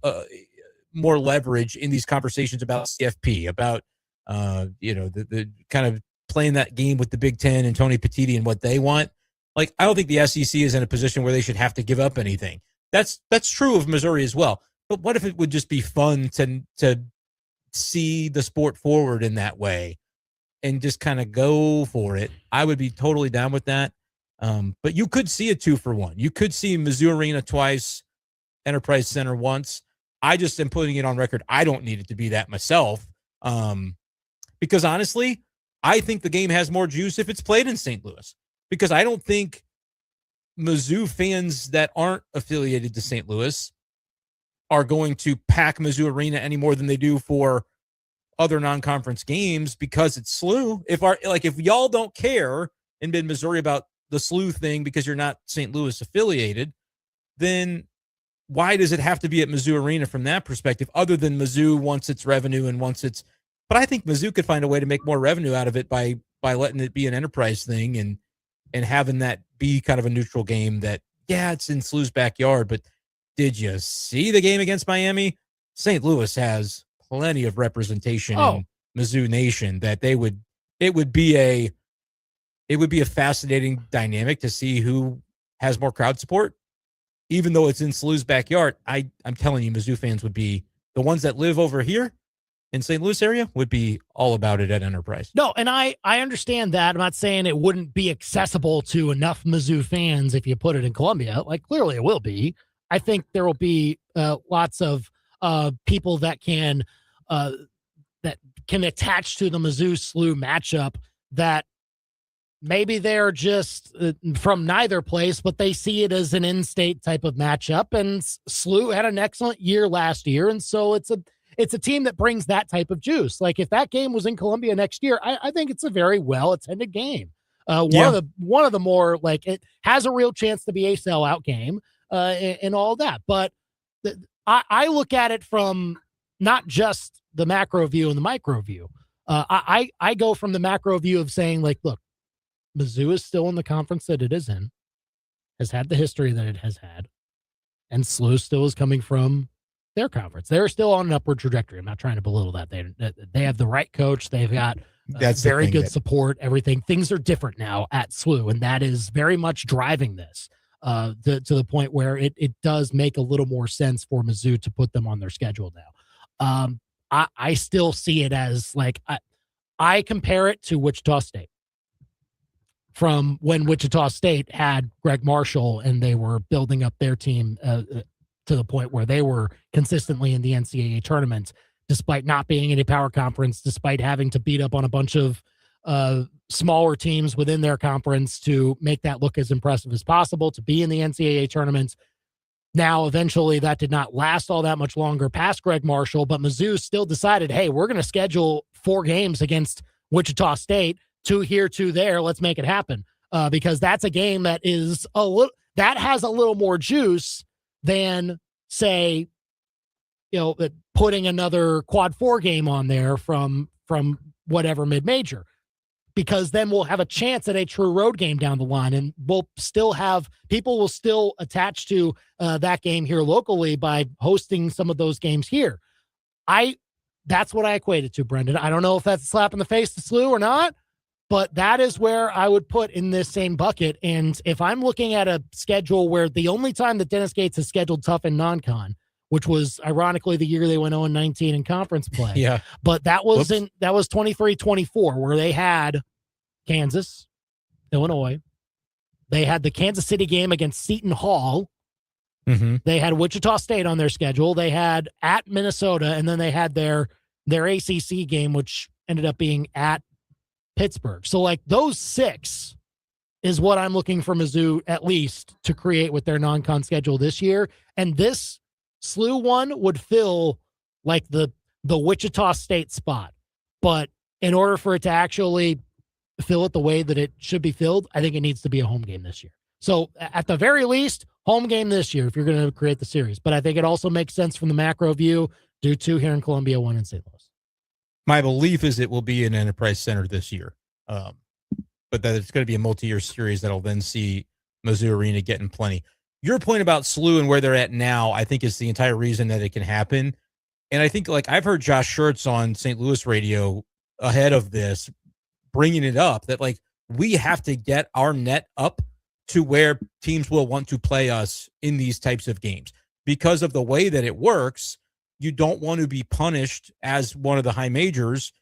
more leverage in these conversations about CFP, about, the kind of playing that game with the Big Ten and Tony Petitti and what they want? Like, I don't think the SEC is in a position where they should have to give up anything. That's true of Missouri as well. But what if it would just be fun to see the sport forward in that way and just kind of go for it? I would be totally down with that. But you could see a 2-for-1. You could see Mizzou Arena twice, Enterprise Center once. I just am putting it on record. I don't need it to be that myself. Because honestly, I think the game has more juice if it's played in St. Louis. Because I don't think Mizzou fans that aren't affiliated to St. Louis are going to pack Mizzou Arena any more than they do for other non-conference games because it's SLU. If y'all don't care in mid-Missouri about the SLU thing because you're not St. Louis affiliated, then why does it have to be at Mizzou Arena from that perspective, other than Mizzou wants its revenue and wants its... But I think Mizzou could find a way to make more revenue out of it by letting it be an enterprise thing and having that be kind of a neutral game that, it's in SLU's backyard, but did you see the game against Miami? St. Louis has plenty of representation in Mizzou Nation that it would be a fascinating dynamic to see who has more crowd support. Even though it's in SLU's backyard, I'm telling you, Mizzou fans would be the ones that live over here in St. Louis area would be all about it at Enterprise. No, and I understand that. I'm not saying it wouldn't be accessible to enough Mizzou fans if you put it in Columbia. Like, clearly it will be. I think there will be lots of people that can attach to the Mizzou SLU matchup that maybe they're just from neither place, but they see it as an in-state type of matchup. And SLU had an excellent year last year, and so it's a team that brings that type of juice. Like if that game was in Columbia next year, I think it's a very well-attended game. One of the more, like, it has a real chance to be a sellout game and all that. But I look at it from not just the macro view and the micro view. I go from the macro view of saying, like, look, Mizzou is still in the conference that it is in, has had the history that it has had, and SLU still is coming from their conference. They're still on an upward trajectory. I'm not trying to belittle that. They have the right coach. They've got very good support, everything. Things are different now at SLU, and that is very much driving this to the point where it does make a little more sense for Mizzou to put them on their schedule now. I still see it as, like, I compare it to Wichita State. From when Wichita State had Greg Marshall and they were building up their team to the point where they were consistently in the NCAA tournament, despite not being in a power conference, despite having to beat up on a bunch of smaller teams within their conference to make that look as impressive as possible, to be in the NCAA tournaments. Now, eventually, that did not last all that much longer past Greg Marshall, but Mizzou still decided, hey, we're going to schedule 4 games against Wichita State, 2 here, 2 there. Let's make it happen. Because that's a game that is that has a little more juice than, say, putting another quad 4 game on there from whatever mid-major, because then we'll have a chance at a true road game down the line, and people will still attach to that game here locally by hosting some of those games here. That's what I equate it to, Brenden. I don't know if that's a slap in the face to SLU or not, but that is where I would put in this same bucket. And if I'm looking at a schedule where the only time that Dennis Gates has scheduled tough in non-con, which was ironically the year they went 0-19 in conference play. Yeah. But that was 23-24, where they had Kansas, Illinois. They had the Kansas City game against Seton Hall. Mm-hmm. They had Wichita State on their schedule. They had at Minnesota, and then they had their ACC game, which ended up being at Pittsburgh. So, like, those 6 is what I'm looking for Mizzou at least to create with their non-con schedule this year. And this SLU one would fill like the Wichita State spot. But in order for it to actually fill it the way that it should be filled, I think it needs to be a home game this year. So at the very least, home game this year if you're going to create the series. But I think it also makes sense from the macro view, do 2 here in Columbia, 1 in St. Louis. My belief is it will be in Enterprise Center this year, but that it's going to be a multi-year series that'll then see Mizzou Arena getting plenty. Your point about SLU and where they're at now, I think, is the entire reason that it can happen. And I think, like, I've heard Josh Schertz on St. Louis radio ahead of this bringing it up that, like, we have to get our net up to where teams will want to play us in these types of games because of the way that it works. You don't want to be punished as one of the high majors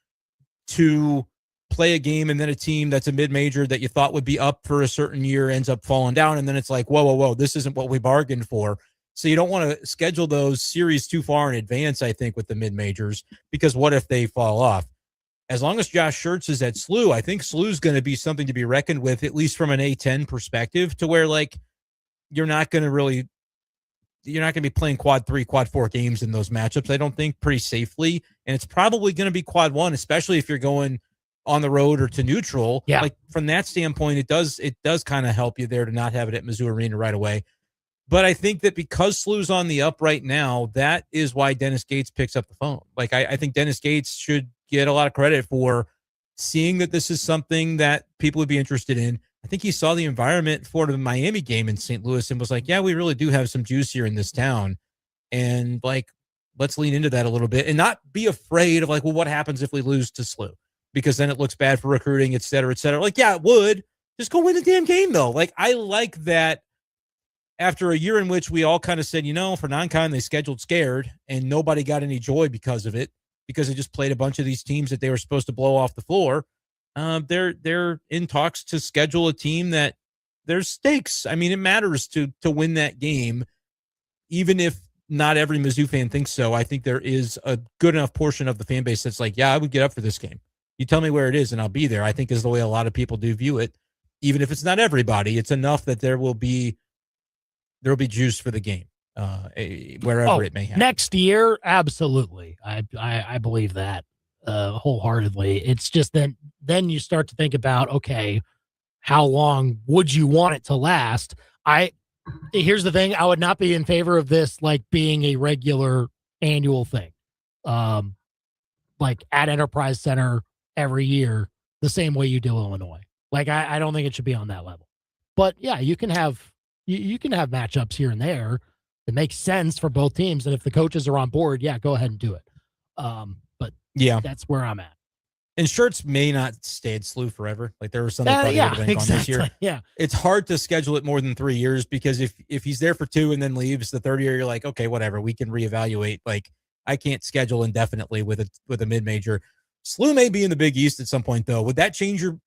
to play a game and then a team that's a mid-major that you thought would be up for a certain year ends up falling down. And then it's like, whoa, this isn't what we bargained for. So you don't want to schedule those series too far in advance, I think, with the mid-majors, because what if they fall off? As long as Josh Schertz is at SLU, I think SLU is going to be something to be reckoned with, at least from an A10 perspective, to where, like, you're not going to be playing quad 3, quad 4 games in those matchups, I don't think, pretty safely. And it's probably going to be quad 1, especially if you're going on the road or to neutral. Yeah. Like, from that standpoint, it does kind of help you there to not have it at Mizzou Arena right away. But I think that because SLU's on the up right now, that is why Dennis Gates picks up the phone. Like, I think Dennis Gates should get a lot of credit for seeing that this is something that people would be interested in. I think he saw the environment for the Miami game in St. Louis and was like, yeah, we really do have some juice here in this town. And, like, let's lean into that a little bit and not be afraid of, like, well, what happens if we lose to SLU? Because then it looks bad for recruiting, et cetera, et cetera. Like, yeah, it would. Just go win the damn game, though. Like, I like that after a year in which we all kind of said, for non-con, they scheduled scared and nobody got any joy because of it, because they just played a bunch of these teams that they were supposed to blow off the floor. They're in talks to schedule a team that there's stakes. I mean, it matters to win that game. even if not every Mizzou fan thinks so, I think there is a good enough portion of the fan base that's like, yeah, I would get up for this game. You tell me where it is and I'll be there. I think is the way a lot of people do view it. Even if it's not everybody, it's enough that there will be juice for the game, wherever it may happen. Next year, absolutely. I believe that wholeheartedly. It's just then you start to think about, okay, how long would you want it to last? Here's the thing. I would not be in favor of this like being a regular annual thing. Like at Enterprise Center every year, the same way you do Illinois. Like I don't think it should be on that level. But yeah, you can have matchups here and there. It makes sense for both teams. And if the coaches are on board, yeah, go ahead and do it. But yeah, that's where I'm at. And Shirts may not stay at SLU forever. Like there were some that probably would have been gone this year. Yeah. It's hard to schedule it more than 3 years because if he's there for 2 and then leaves the third year, you're like, okay, whatever. We can reevaluate. Like I can't schedule indefinitely with a mid-major. SLU may be in the Big East at some point though. Would that change your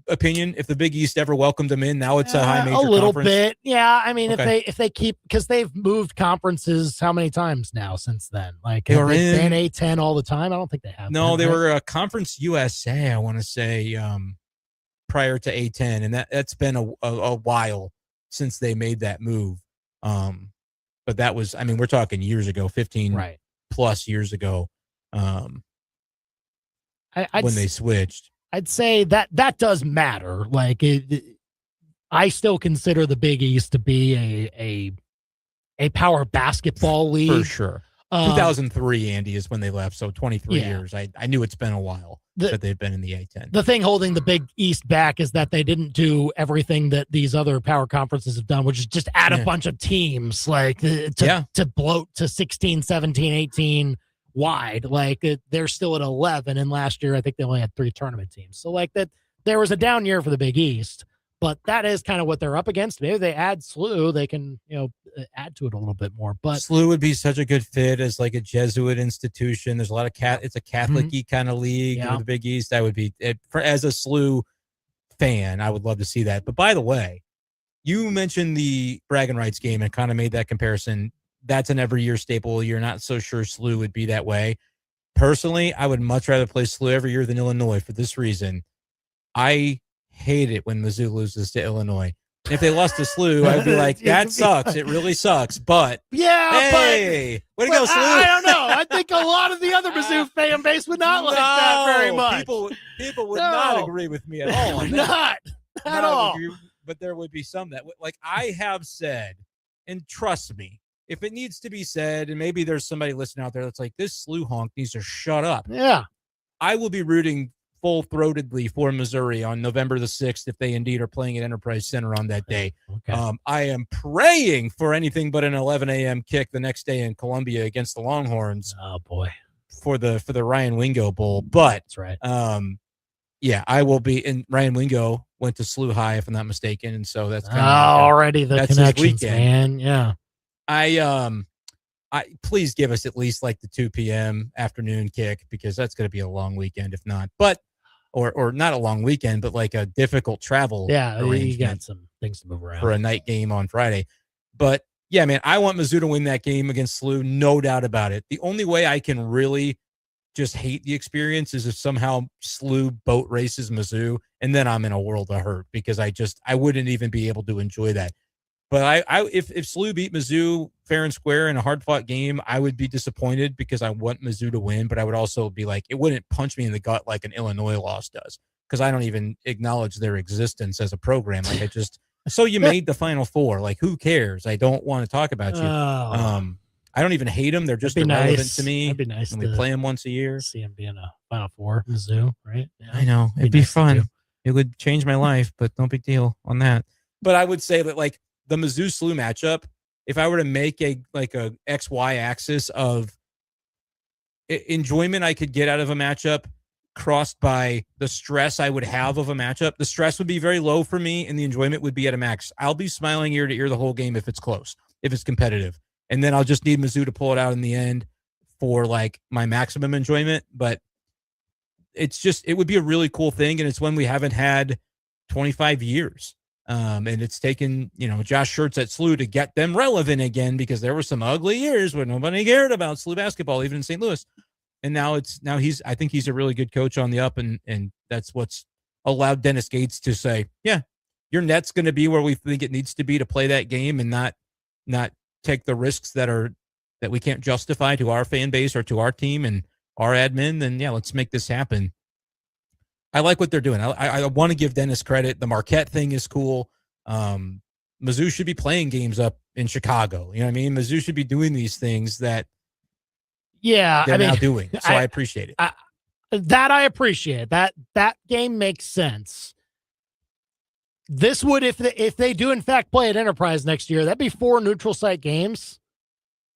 opinion if the Big East ever welcomed them in? Now it's a high major a little conference? bit. Yeah. I mean, Okay. if they keep, because they've moved conferences how many times now since then? Like They were they've been in- A10 all the time. I don't think they have. No, that, they right? were a Conference USA, I want to say, prior to A10, and that's been a while since they made that move. But that was, I mean, we're talking years ago, 15 plus years ago, when they switched. I'd say that does matter. Like I still consider the Big East to be a power basketball league For sure. 2003, Andy, is when they left, so 23 years. I knew it's been a while that they've been in the A10. The thing holding the Big East back is that they didn't do everything that these other power conferences have done, which is just add a bunch of teams like to bloat to 16, 17, 18 wide. Like they're still at 11, and last year I think they only had 3 tournament teams. So like that, there was a down year for the Big East, but that is kind of what they're up against. Maybe they add SLU, they can add to it a little bit more. But SLU would be such a good fit as like a Jesuit institution. There's a lot of it's a Catholic-y kind of league with the Big East. That would be as a SLU fan, I would love to see that. But by the way, you mentioned the bragging rights game and kind of made that comparison. That's an every year staple. You're not so sure SLU would be that way. Personally, I would much rather play SLU every year than Illinois for this reason. I hate it when Mizzou loses to Illinois. If they lost to SLU, I would be like, that sucks. It really sucks. But hey, way to go, SLU. I don't know. I think a lot of the other Mizzou fan base would not like that very much. People would not agree with me at all. Not at all. But there would be some that like I have said, and trust me, if it needs to be said, and maybe there's somebody listening out there that's like, this SLU honk needs to shut up. Yeah. I will be rooting full-throatedly for Missouri on November the 6th if they indeed are playing at Enterprise Center on that day. Okay. I am praying for anything but an 11 a.m. kick the next day in Columbia against the Longhorns. Oh, boy. For the Ryan Wingo Bowl. But that's right. Yeah, I will be. And Ryan Wingo went to SLU High, if I'm not mistaken, and so that's kind of already the that's connections, his weekend. man. Yeah. I please give us at least like the 2 p.m. afternoon kick because that's going to be a long weekend, if not. But or not a long weekend, but like a difficult travel. Yeah, you arrangement got some things to move around for a night game on Friday. But yeah, man, I want Mizzou to win that game against SLU, no doubt about it. The only way I can really just hate the experience is if somehow SLU boat races Mizzou, and then I'm in a world of hurt because I wouldn't even be able to enjoy that. But if SLU beat Mizzou fair and square in a hard-fought game, I would be disappointed because I want Mizzou to win, but I would also be like, it wouldn't punch me in the gut like an Illinois loss does because I don't even acknowledge their existence as a program. Like so you made the Final Four. Like, who cares? I don't want to talk about you. I don't even hate them. They're just irrelevant to me. That'd be nice. And we play them once a year. See them be in a Final Four, Mizzou, right? Yeah. I know. It'd be nice fun. It would change my life, but no big deal on that. But I would say that, like, the Mizzou SLU matchup, if I were to make a XY axis of enjoyment I could get out of a matchup crossed by the stress I would have of a matchup, the stress would be very low for me and the enjoyment would be at a max. I'll be smiling ear to ear the whole game if it's close, if it's competitive. And then I'll just need Mizzou to pull it out in the end for like my maximum enjoyment. But it would be a really cool thing. And it's one we haven't had 25 years. And it's taken, Josh Schertz at SLU to get them relevant again, because there were some ugly years where nobody cared about SLU basketball, even in St. Louis. And now I think he's a really good coach on the up, and that's what's allowed Dennis Gates to say, yeah, your net's going to be where we think it needs to be to play that game, and not take the risks that we can't justify to our fan base or to our team and our admin. Then yeah, let's make this happen. I like what they're doing. I want to give Dennis credit. The Marquette thing is cool. Mizzou should be playing games up in Chicago. You know what I mean? Mizzou should be doing these things that they're now doing. So I appreciate it. I appreciate that game makes sense. This would, if they do in fact play at Enterprise next year, that'd be 4 neutral site games.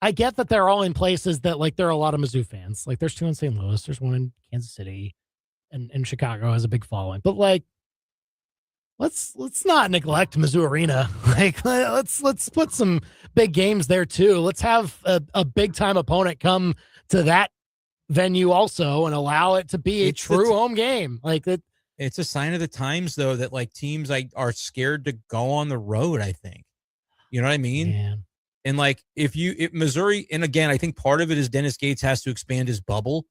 I get that they're all in places that, like, there are a lot of Mizzou fans. Like, there's 2 in St. Louis, there's 1 in Kansas City, and Chicago has a big following. But like, let's not neglect Mizzou Arena. Like, let's put some big games there too. Let's have a big time opponent come to that venue also, and allow it to be a true home game. Like that. It's a sign of the times, though, that like teams are scared to go on the road. I think, you know what I mean? Yeah. And like if Missouri, and again, I think part of it is Dennis Gates has to expand his bubble,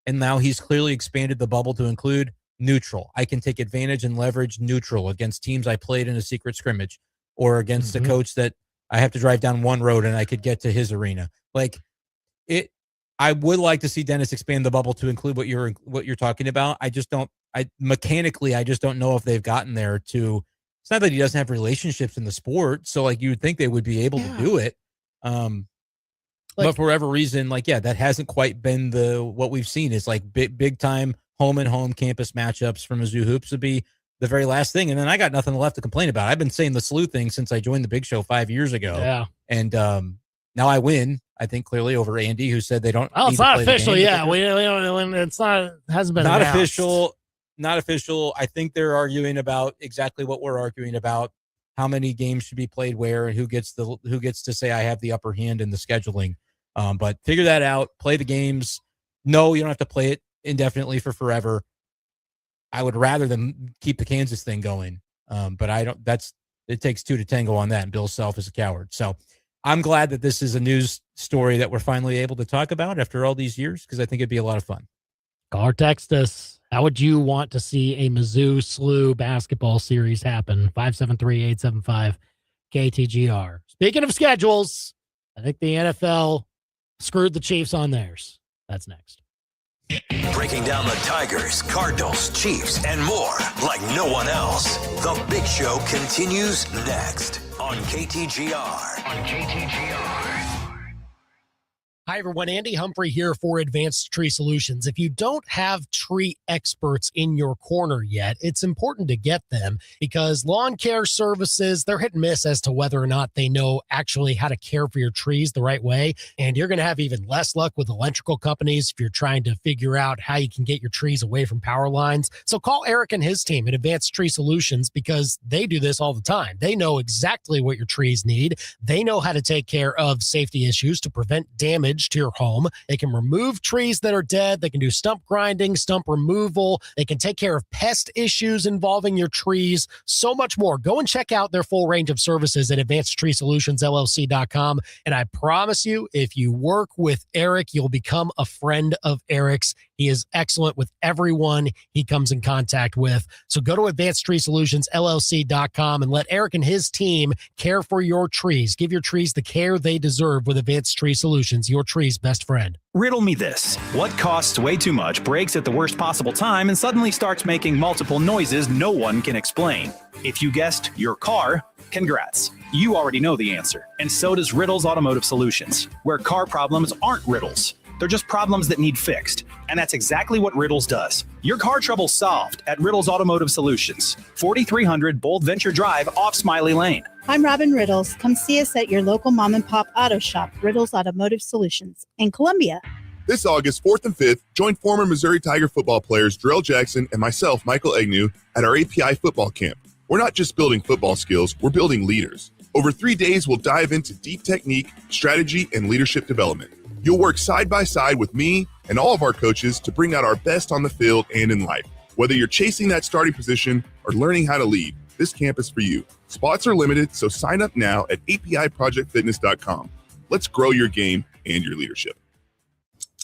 and now he's clearly expanded the bubble to include neutral. I can take advantage and leverage neutral against teams I played in a secret scrimmage, or against a coach that I have to drive down one road and I could get to his arena. Like it. I would like to see Dennis expand the bubble to include what you're talking about. I just don't. Mechanically, I just don't know if they've gotten there to. It's not that he doesn't have relationships in the sport, so like you would think they would be able to do it. But for whatever reason, like that hasn't quite been what we've seen. Is like big time home and home campus matchups for Mizzou hoops would be the very last thing. And then I got nothing left to complain about. I've been saying the SLU thing since I joined the Big Show 5 years ago. Yeah, and now I win. I think clearly over Andy, who said they don't. Oh, it's not official. Yeah, we don't. It's not. Hasn't been not announced. official. Not official. I think they're arguing about exactly what we're arguing about: how many games should be played where, and who gets to say I have the upper hand in the scheduling. But figure that out. Play the games. No, you don't have to play it indefinitely for forever. I would rather them keep the Kansas thing going. But I don't. It takes 2 to tango on that, and Bill Self is a coward. So I'm glad that this is a news story that we're finally able to talk about after all these years, because I think it'd be a lot of fun. Call or text us. How would you want to see a Mizzou SLU basketball series happen? 573-875-KTGR. Speaking of schedules, I think the NFL screwed the Chiefs on theirs. That's next. Breaking down the Tigers, Cardinals, Chiefs, and more like no one else. The Big Show continues next on KTGR. Hi, everyone. Andy Humphrey here for Advanced Tree Solutions. If you don't have tree experts in your corner yet, it's important to get them, because lawn care services, they're hit and miss as to whether or not they know actually how to care for your trees the right way. And you're going to have even less luck with electrical companies if you're trying to figure out how you can get your trees away from power lines. So call Eric and his team at Advanced Tree Solutions, because they do this all the time. They know exactly what your trees need. They know how to take care of safety issues to prevent damage to your home. They can remove trees that are dead. They can do stump grinding, stump removal. They can take care of pest issues involving your trees, so much more. Go and check out their full range of services at advancedtreesolutionsllc.com. And I promise you, if you work with Eric, you'll become a friend of Eric's. He is excellent with everyone he comes in contact with. So go to advancedtreesolutionsllc.com and let Eric and his team care for your trees. Give your trees the care they deserve with Advanced Tree Solutions, your tree's best friend. Riddle me this. What costs way too much, breaks at the worst possible time, and suddenly starts making multiple noises no one can explain? If you guessed your car, congrats. You already know the answer. And so does Riddle's Automotive Solutions, where car problems aren't riddles. They're just problems that need fixed. And that's exactly what Riddles does. Your car trouble solved at Riddle's Automotive Solutions, 4300 Bold Venture Drive off Smiley Lane. I'm Robin Riddles. Come see us at your local mom and pop auto shop, Riddles Automotive Solutions, in Columbia. This August 4th and 5th, join former Missouri Tiger football players Drell Jackson and myself, Michael Agnew, at our API football camp. We're not just building football skills, we're building leaders. Over 3 days, we'll dive into deep technique, strategy, and leadership development. You'll work side by side with me and all of our coaches to bring out our best on the field and in life. Whether you're chasing that starting position or learning how to lead, this camp is for you. Spots are limited, so sign up now at apiprojectfitness.com. Let's grow your game and your leadership.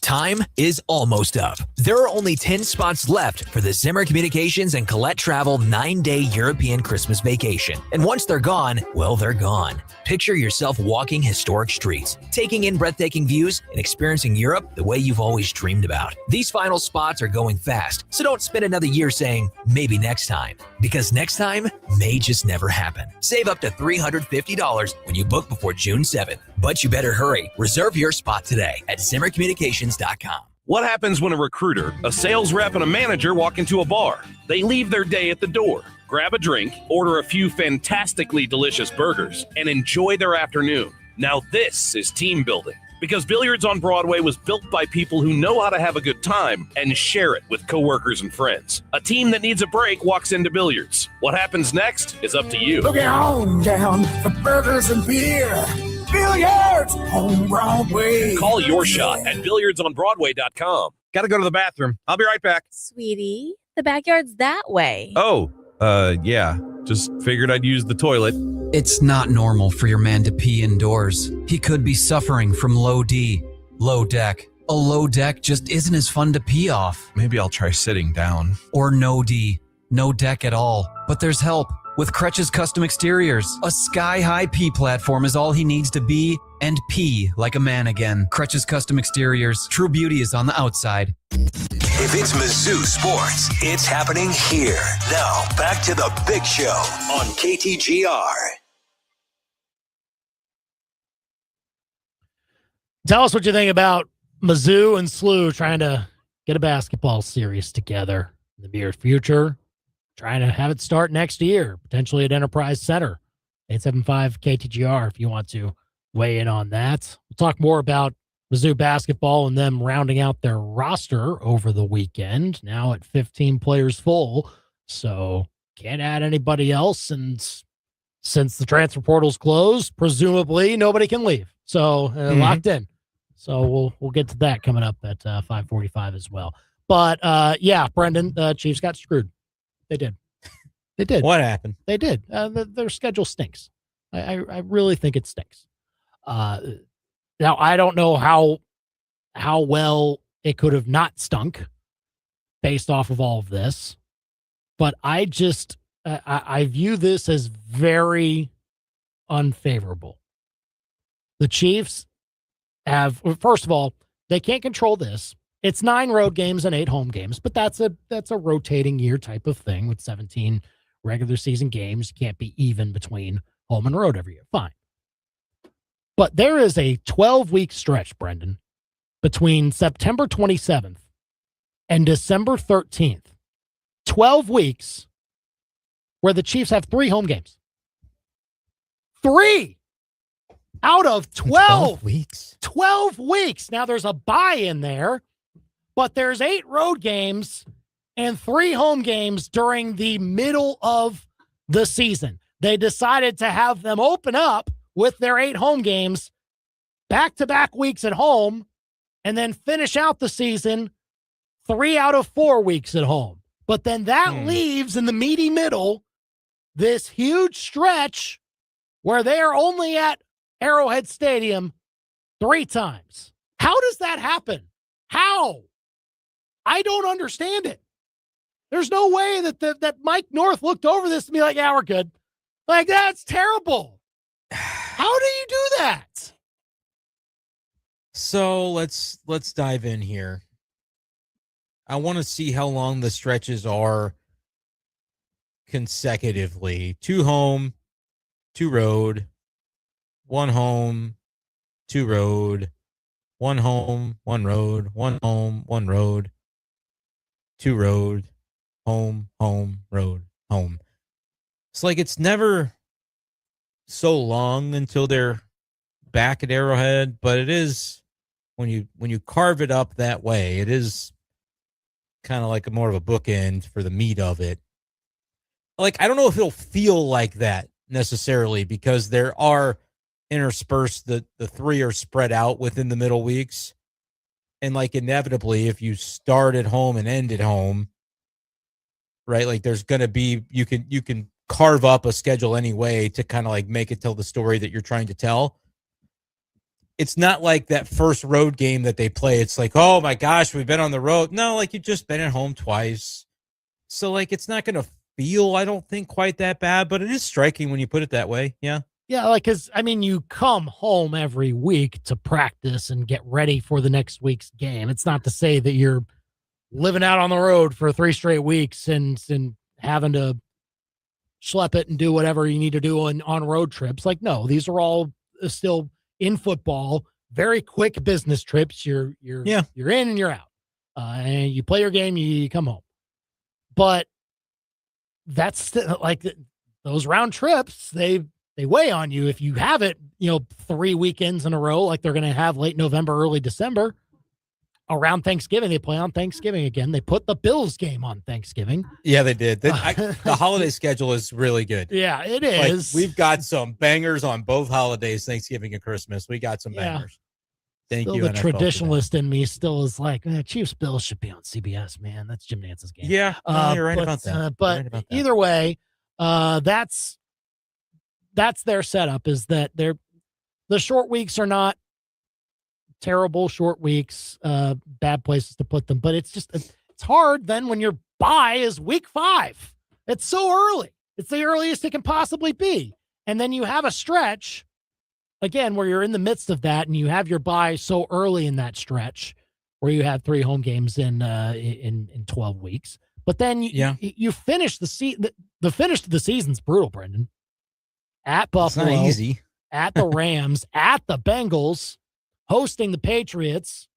Time is almost up. There are only 10 spots left for the Zimmer Communications and Colette Travel 9-day European Christmas vacation. And once they're gone, well, they're gone. Picture yourself walking historic streets, taking in breathtaking views, and experiencing Europe the way you've always dreamed about. These final spots are going fast, so don't spend another year saying, maybe next time. Because next time may just never happen. Save up to $350 when you book before June 7th. But you better hurry. Reserve your spot today at ZimmerCommunications.com. What happens when a recruiter, a sales rep, and a manager walk into a bar? They leave their day at the door, grab a drink, order a few fantastically delicious burgers, and enjoy their afternoon. Now this is team building. Because Billiards on Broadway was built by people who know how to have a good time and share it with coworkers and friends. A team that needs a break walks into Billiards. What happens next is up to you. Looking on down for burgers and beer. Billiards on Broadway. Call your shot at billiardsonbroadway.com. Got to go to the bathroom. I'll be right back. Sweetie, the backyard's that way. Oh, yeah. Just figured I'd use the toilet. It's not normal for your man to pee indoors. He could be suffering from low D, low deck. A low deck just isn't as fun to pee off. Maybe I'll try sitting down. Or no D, no deck at all. But there's help. With Crutch's Custom Exteriors, a sky-high pee platform is all he needs to be and pee like a man again. Crutch's Custom Exteriors, true beauty is on the outside. If it's Mizzou sports, it's happening here. Now, back to the big show on KTGR. Tell us what you think about Mizzou and SLU trying to get a basketball series together in the near future. Trying to have it start next year, potentially at Enterprise Center. 875 KTGR if you want to weigh in on that. We'll talk more about Mizzou basketball and them rounding out their roster over the weekend, now at 15 players full. So can't add anybody else. And since the transfer portal's closed, presumably nobody can leave. So locked in. So we'll get to that coming up at 5:45 as well. But yeah, Brenden, Chiefs got screwed. They did. They did. What happened? They did. Their schedule stinks. I really think it stinks. Now, I don't know how well it could have not stunk based off of all of this, but I view this as very unfavorable. The Chiefs have, first of all, they can't control this. It's 9 road games and 8 home games, but that's a rotating year type of thing with 17 regular season games. You can't be even between home and road every year. Fine. But there is a 12-week stretch, Brenden, between September 27th and December 13th. 12 weeks where the Chiefs have 3 home games. 3 out of 12 weeks. 12 weeks. Now there's a bye in there. But there's 8 road games and 3 home games during the middle of the season. They decided to have them open up with their 8 home games, back-to-back weeks at home, and then finish out the season 3 out of 4 weeks at home. But then that leaves in the meaty middle this huge stretch where they are only at Arrowhead Stadium 3 times. How does that happen? How? I don't understand it. There's no way that Mike North looked over this and be like, yeah, we're good. Like, that's terrible. How do you do that? So let's dive in here. I want to see how long the stretches are consecutively. 2 home, 2 road, 1 home, 2 road, 1 home, 1 road, 1 home, 1 road, 2 road, home, road, home. It's like it's never so long until they're back at Arrowhead, but it is when you carve it up that way, it is kind of like more of a bookend for the meat of it. Like, I don't know if it'll feel like that necessarily because there are interspersed, the 3 are spread out within the middle weeks. And like inevitably, if you start at home and end at home, right? Like there's going to be, you can carve up a schedule anyway to kind of like make it tell the story that you're trying to tell. It's not like that first road game that they play. It's like, oh my gosh, we've been on the road. No, like you've just been at home twice. So like, it's not going to feel, I don't think, quite that bad, but it is striking when you put it that way. Yeah. Yeah, like, because, I mean, you come home every week to practice and get ready for the next week's game. It's not to say that you're living out on the road for 3 straight weeks and having to schlep it and do whatever you need to do on road trips. Like, no, these are all still in football, very quick business trips. You're in and you're out. And you play your game, you come home. But that's still, like, those round trips, they weigh on you. If you have it, 3 weekends in a row, like they're going to have late November, early December, around Thanksgiving. They play on Thanksgiving again. They put the Bills game on Thanksgiving. Yeah, they did. The holiday schedule is really good. Yeah, it is. Like, we've got some bangers on both holidays, Thanksgiving and Christmas. We got some bangers. Thank you. The traditionalist in me still is like, Chiefs Bills should be on CBS, man. That's Jim Nance's game. Yeah, you're right about that. But either way, that's their setup, is that the short weeks are not terrible short weeks, bad places to put them, but it's hard then when your bye is week 5. It's so early. It's the earliest it can possibly be. And then you have a stretch again where you're in the midst of that, and you have your bye so early in that stretch where you have 3 home games in 12 weeks. But then you finish the season. The finish to the season's brutal, Brenden. At Buffalo, it's not easy. At the Rams, at the Bengals, hosting the Patriots,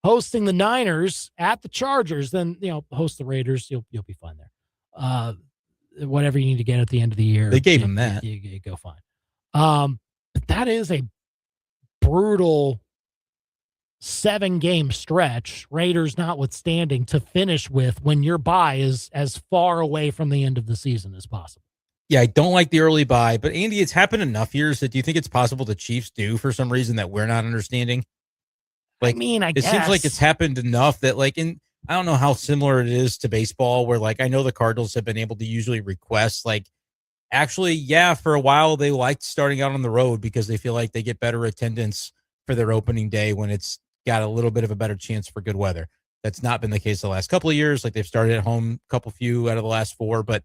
hosting the Niners, at the Chargers, then host the Raiders. You'll be fine there. Whatever you need to get at the end of the year, they gave them that. You go fine. But that is a brutal 7-game stretch, Raiders notwithstanding, to finish with when your bye is as far away from the end of the season as possible. Yeah, I don't like the early bye, but Andy, it's happened enough years that do you think it's possible the Chiefs do for some reason that we're not understanding? Like, I guess. It seems like it's happened enough that, like, I don't know how similar it is to baseball, where, like, I know the Cardinals have been able to usually request, like, actually, yeah, for a while they liked starting out on the road because they feel like they get better attendance for their opening day when it's got a little bit of a better chance for good weather. That's not been the case the last couple of years. Like, they've started at home a couple few out of the last 4, but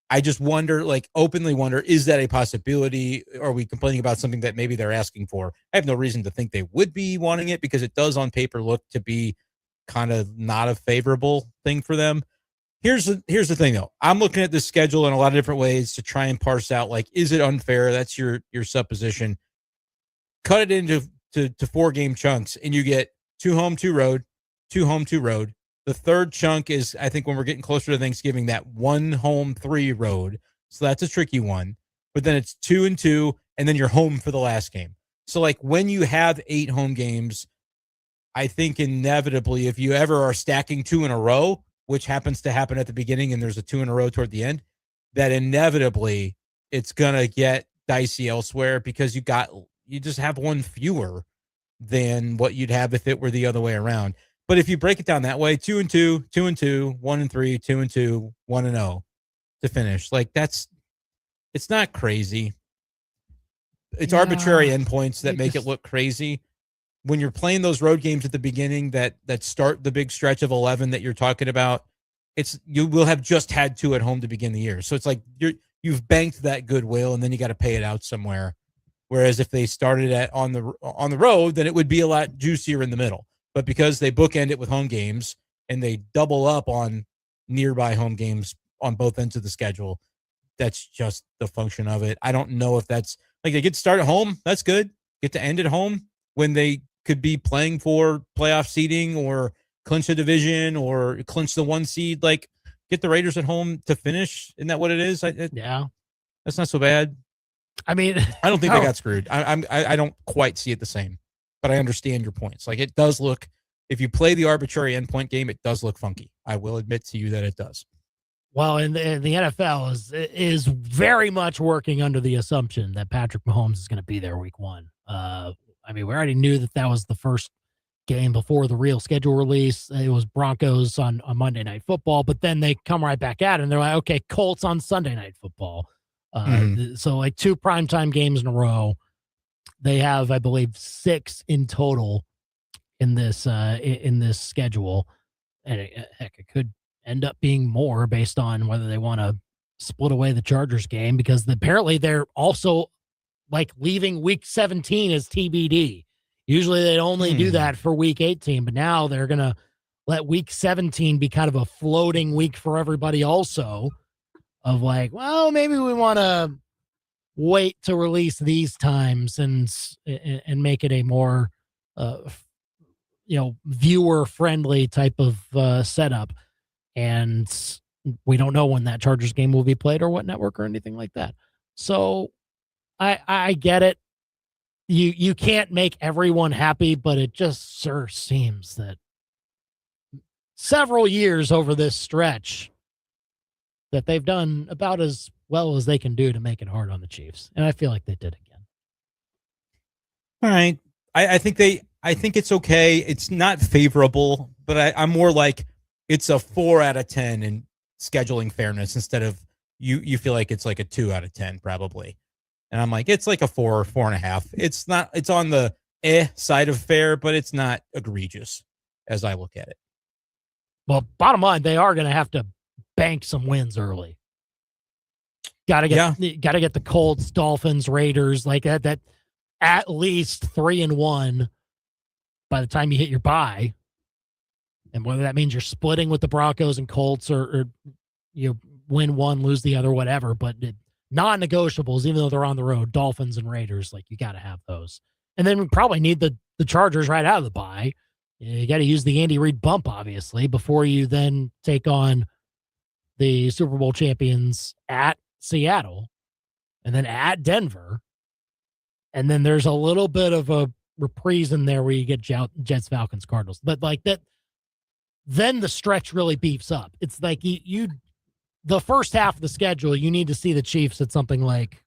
I just wonder, like, openly wonder, is that a possibility? Are we complaining about something that maybe they're asking for? I have no reason to think they would be wanting it, because it does on paper look to be kind of not a favorable thing for them. Here's the thing, though. I'm looking at this schedule in a lot of different ways to try and parse out, like, is it unfair? That's your supposition. Cut it into 4-game chunks, and you get 2 home, 2 road, 2 home, 2 road. The third chunk is, I think, when we're getting closer to Thanksgiving, that 1 home, 3 road. So that's a tricky one. But then it's 2 and 2, and then you're home for the last game. So, like, when you have 8 home games, I think inevitably, if you ever are stacking 2 in a row, which happens to happen at the beginning, and there's a 2 in a row toward the end, that inevitably it's going to get dicey elsewhere, because you just have 1 fewer than what you'd have if it were the other way around. But if you break it down that way, 2 and 2, 2 and 2, 1 and 3, 2 and 2, 1 and 0 to finish. Like, it's not crazy. It's arbitrary endpoints that make it look crazy. When you're playing those road games at the beginning that start the big stretch of 11 that you're talking about, you will have just had 2 at home to begin the year. So it's like you've banked that goodwill, and then you got to pay it out somewhere. Whereas if they started on the road, then it would be a lot juicier in the middle. But because they bookend it with home games and they double up on nearby home games on both ends of the schedule, that's just the function of it. I don't know if that's, like, they get to start at home. That's good. Get to end at home when they could be playing for playoff seeding or clinch a division or clinch the 1 seed. Like, get the Raiders at home to finish. Isn't that what it is? Yeah. That's not so bad. I mean, I don't think they got screwed. I don't quite see it the same. But I understand your points. Like, it does look, if you play the arbitrary endpoint game, it does look funky. I will admit to you that it does. Well, and the NFL is very much working under the assumption that Patrick Mahomes is going to be there week 1. I mean, we already knew that was the first game before the real schedule release. It was Broncos on Monday Night Football, but then they come right back at it, and they're like, okay, Colts on Sunday Night Football. So like 2 primetime games in a row. They have, I believe, 6 in total in this schedule, and it could end up being more based on whether they want to split away the Chargers game, because apparently they're also like leaving week 17 as TBD. Usually they'd only do that for week 18, but now they're going to let week 17 be kind of a floating week for everybody also, of like, well, maybe we want to wait to release these times and make it a more, viewer friendly type of setup. And we don't know when that Chargers game will be played or what network or anything like that. So I get it. You can't make everyone happy, but it just sure seems that several years over this stretch that they've done about as well as they can do to make it hard on the Chiefs. And I feel like they did again. All right. I think it's okay. It's not favorable, but I'm more like it's a 4 out of 10 in scheduling fairness instead of you feel like it's like a 2 out of 10 probably. And I'm like, it's like a 4 or 4.5. It's on the side of fair, but it's not egregious as I look at it. Well, bottom line, they are going to have to bank some wins early. Got to get the Colts, Dolphins, Raiders, like that at least 3-1 by the time you hit your bye. And whether that means you're splitting with the Broncos and Colts or you win one, lose the other, whatever, but non-negotiables, even though they're on the road, Dolphins and Raiders, like you got to have those. And then we probably need the Chargers right out of the bye. You got to use the Andy Reid bump, obviously, before you then take on the Super Bowl champions at Seattle and then at Denver. And then there's a little bit of a reprise in there where you get Jets, Falcons, Cardinals. But like that, then the stretch really beefs up. It's like you the first half of the schedule, you need to see the Chiefs at something like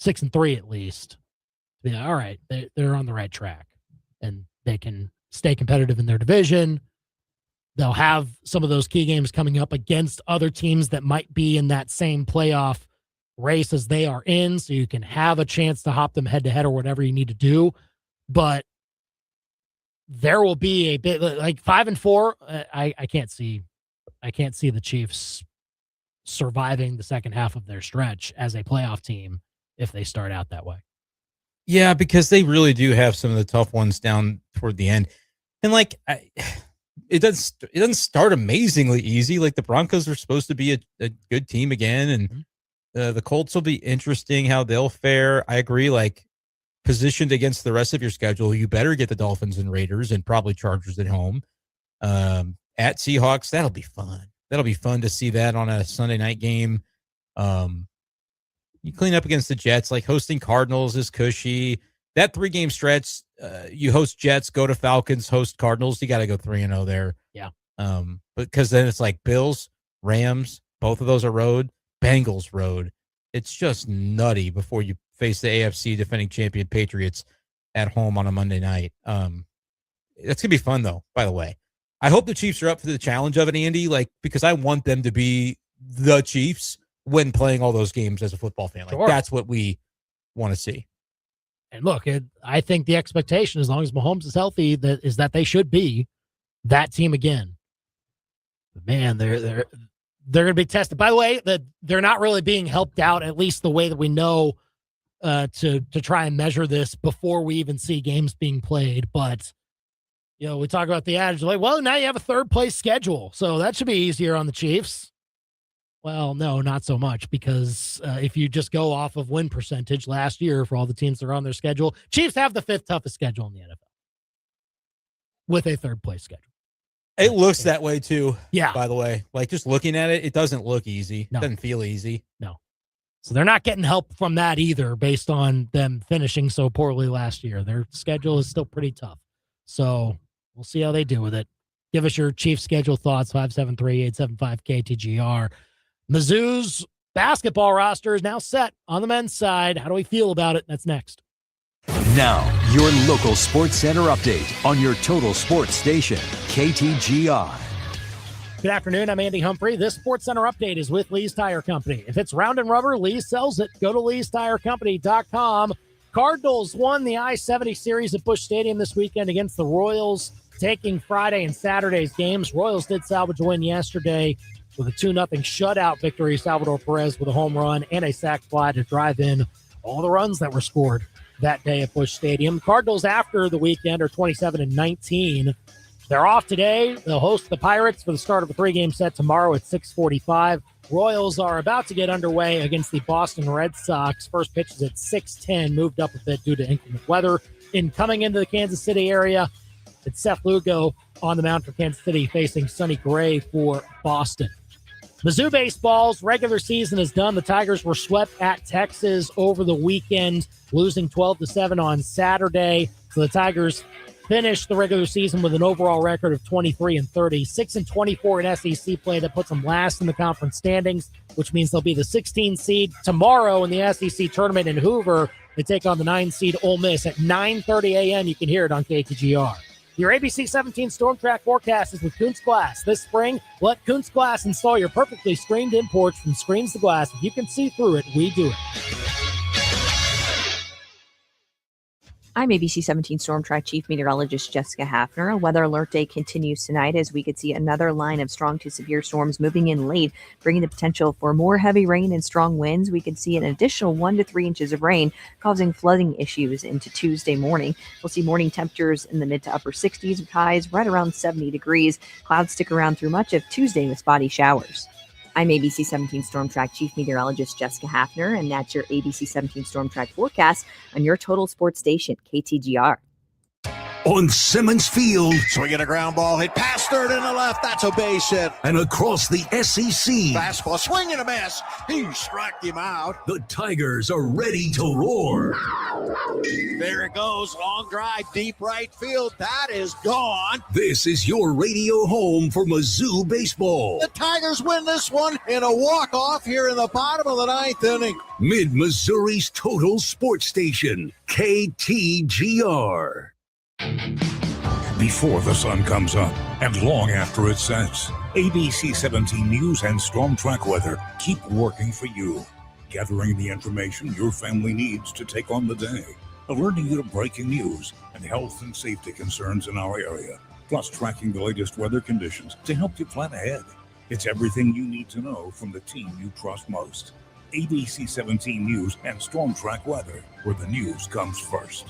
6-3 at least. Yeah, all right, they're on the right track, and they can stay competitive in their division. They'll have some of those key games coming up against other teams that might be in that same playoff race as they are in, so you can have a chance to hop them head-to-head or whatever you need to do. But there will be a bit like 5-4. I can't see the Chiefs surviving the second half of their stretch as a playoff team if they start out that way. Yeah, because they really do have some of the tough ones down toward the end. And like it doesn't start amazingly easy. Like the Broncos are supposed to be a good team again, and the Colts will be interesting how they'll fare. I agree. Like positioned against the rest of your schedule, you better get the Dolphins and Raiders and probably Chargers at home. At Seahawks, that'll be fun. That'll be fun to see that on a Sunday night game. You clean up against the Jets, like hosting Cardinals is cushy. That 3-game stretch, you host Jets, go to Falcons, host Cardinals. You got to go 3-0 there. Yeah. Because then it's like Bills, Rams, both of those are road, Bengals road. It's just nutty before you face the AFC defending champion Patriots at home on a Monday night. That's gonna be fun though, by the way. I hope the Chiefs are up for the challenge of it, Andy, like because I want them to be the Chiefs when playing all those games as a football fan. Like that's what we want to see. And look, I think the expectation, as long as Mahomes is healthy, is that they should be that team again. But man, they're going to be tested. By the way, that they're not really being helped out, at least the way that we know, to try and measure this before we even see games being played. But we talk about the adage, like, well, now you have a third place schedule, so that should be easier on the Chiefs. Well, no, not so much, because if you just go off of win percentage last year for all the teams that are on their schedule, Chiefs have the 5th toughest schedule in the NFL with a third place schedule. It looks that way too. Yeah. By the way, like just looking at it, it doesn't look easy. No. It doesn't feel easy. No. So they're not getting help from that either, based on them finishing so poorly last year. Their schedule is still pretty tough. So we'll see how they do with it. Give us your Chiefs schedule thoughts, 573-875-KTGR. Mizzou's basketball roster is now set on the men's side. How do we feel about it? That's next. Now, your local sports center update on your total sports station, KTGR. Good afternoon. I'm Andy Humphrey. This Sports Center update is with Lee's Tire Company. If it's round and rubber, Lee sells it. Go to leestirecompany.com. Cardinals won the I-70 series at Busch Stadium this weekend against the Royals, taking Friday and Saturday's games. Royals did salvage a win yesterday with a 2-0 shutout victory. Salvador Perez with a home run and a sac fly to drive in all the runs that were scored that day at Busch Stadium. Cardinals after the weekend are 27-19. They're off today. They'll host the Pirates for the start of a 3-game set tomorrow at 6:45. Royals are about to get underway against the Boston Red Sox. First pitch is at 6:10, moved up a bit due to inclement weather. Coming into the Kansas City area, it's Seth Lugo on the mound for Kansas City, facing Sonny Gray for Boston. Mizzou baseball's regular season is done. The Tigers were swept at Texas over the weekend, losing 12-7 on Saturday. So the Tigers finished the regular season with an overall record of 23-30, 6-24 in SEC play. That puts them last in the conference standings, which means they'll be the 16 seed tomorrow in the SEC tournament in Hoover. They take on the 9 seed Ole Miss at 9:30 a.m. You can hear it on KTGR. Your ABC 17 Storm Track forecast is with Kuntz Glass. This spring, let Kuntz Glass install your perfectly screened-in porch from screens to glass. If you can see through it, we do it. I'm ABC 17 Storm Track Chief Meteorologist Jessica Hafner. A weather alert day continues tonight as we could see another line of strong to severe storms moving in late, bringing the potential for more heavy rain and strong winds. We could see an additional 1 to 3 inches of rain, causing flooding issues into Tuesday morning. We'll see morning temperatures in the mid to upper 60s with highs right around 70 degrees. Clouds stick around through much of Tuesday with spotty showers. I'm ABC 17 Storm Track Chief Meteorologist Jessica Hafner, and that's your ABC 17 Storm Track forecast on your total sports station, KTGR. On Simmons Field. Swinging a ground ball, hit past third and the left. That's a base hit. And across the SEC. Fastball, swing and a miss. He struck him out. The Tigers are ready to roar. There it goes. Long drive, deep right field. That is gone. This is your radio home for Mizzou baseball. The Tigers win this one in a walk-off here in the bottom of the 9th inning. Mid-Missouri's total sports station, KTGR. Before the sun comes up and long after it sets, ABC 17 News and Storm Track Weather keep working for you, gathering the information your family needs to take on the day, alerting you to breaking news and health and safety concerns in our area, plus tracking the latest weather conditions to help you plan ahead. It's everything you need to know from the team you trust most. ABC 17 News and Storm Track Weather, where the news comes first.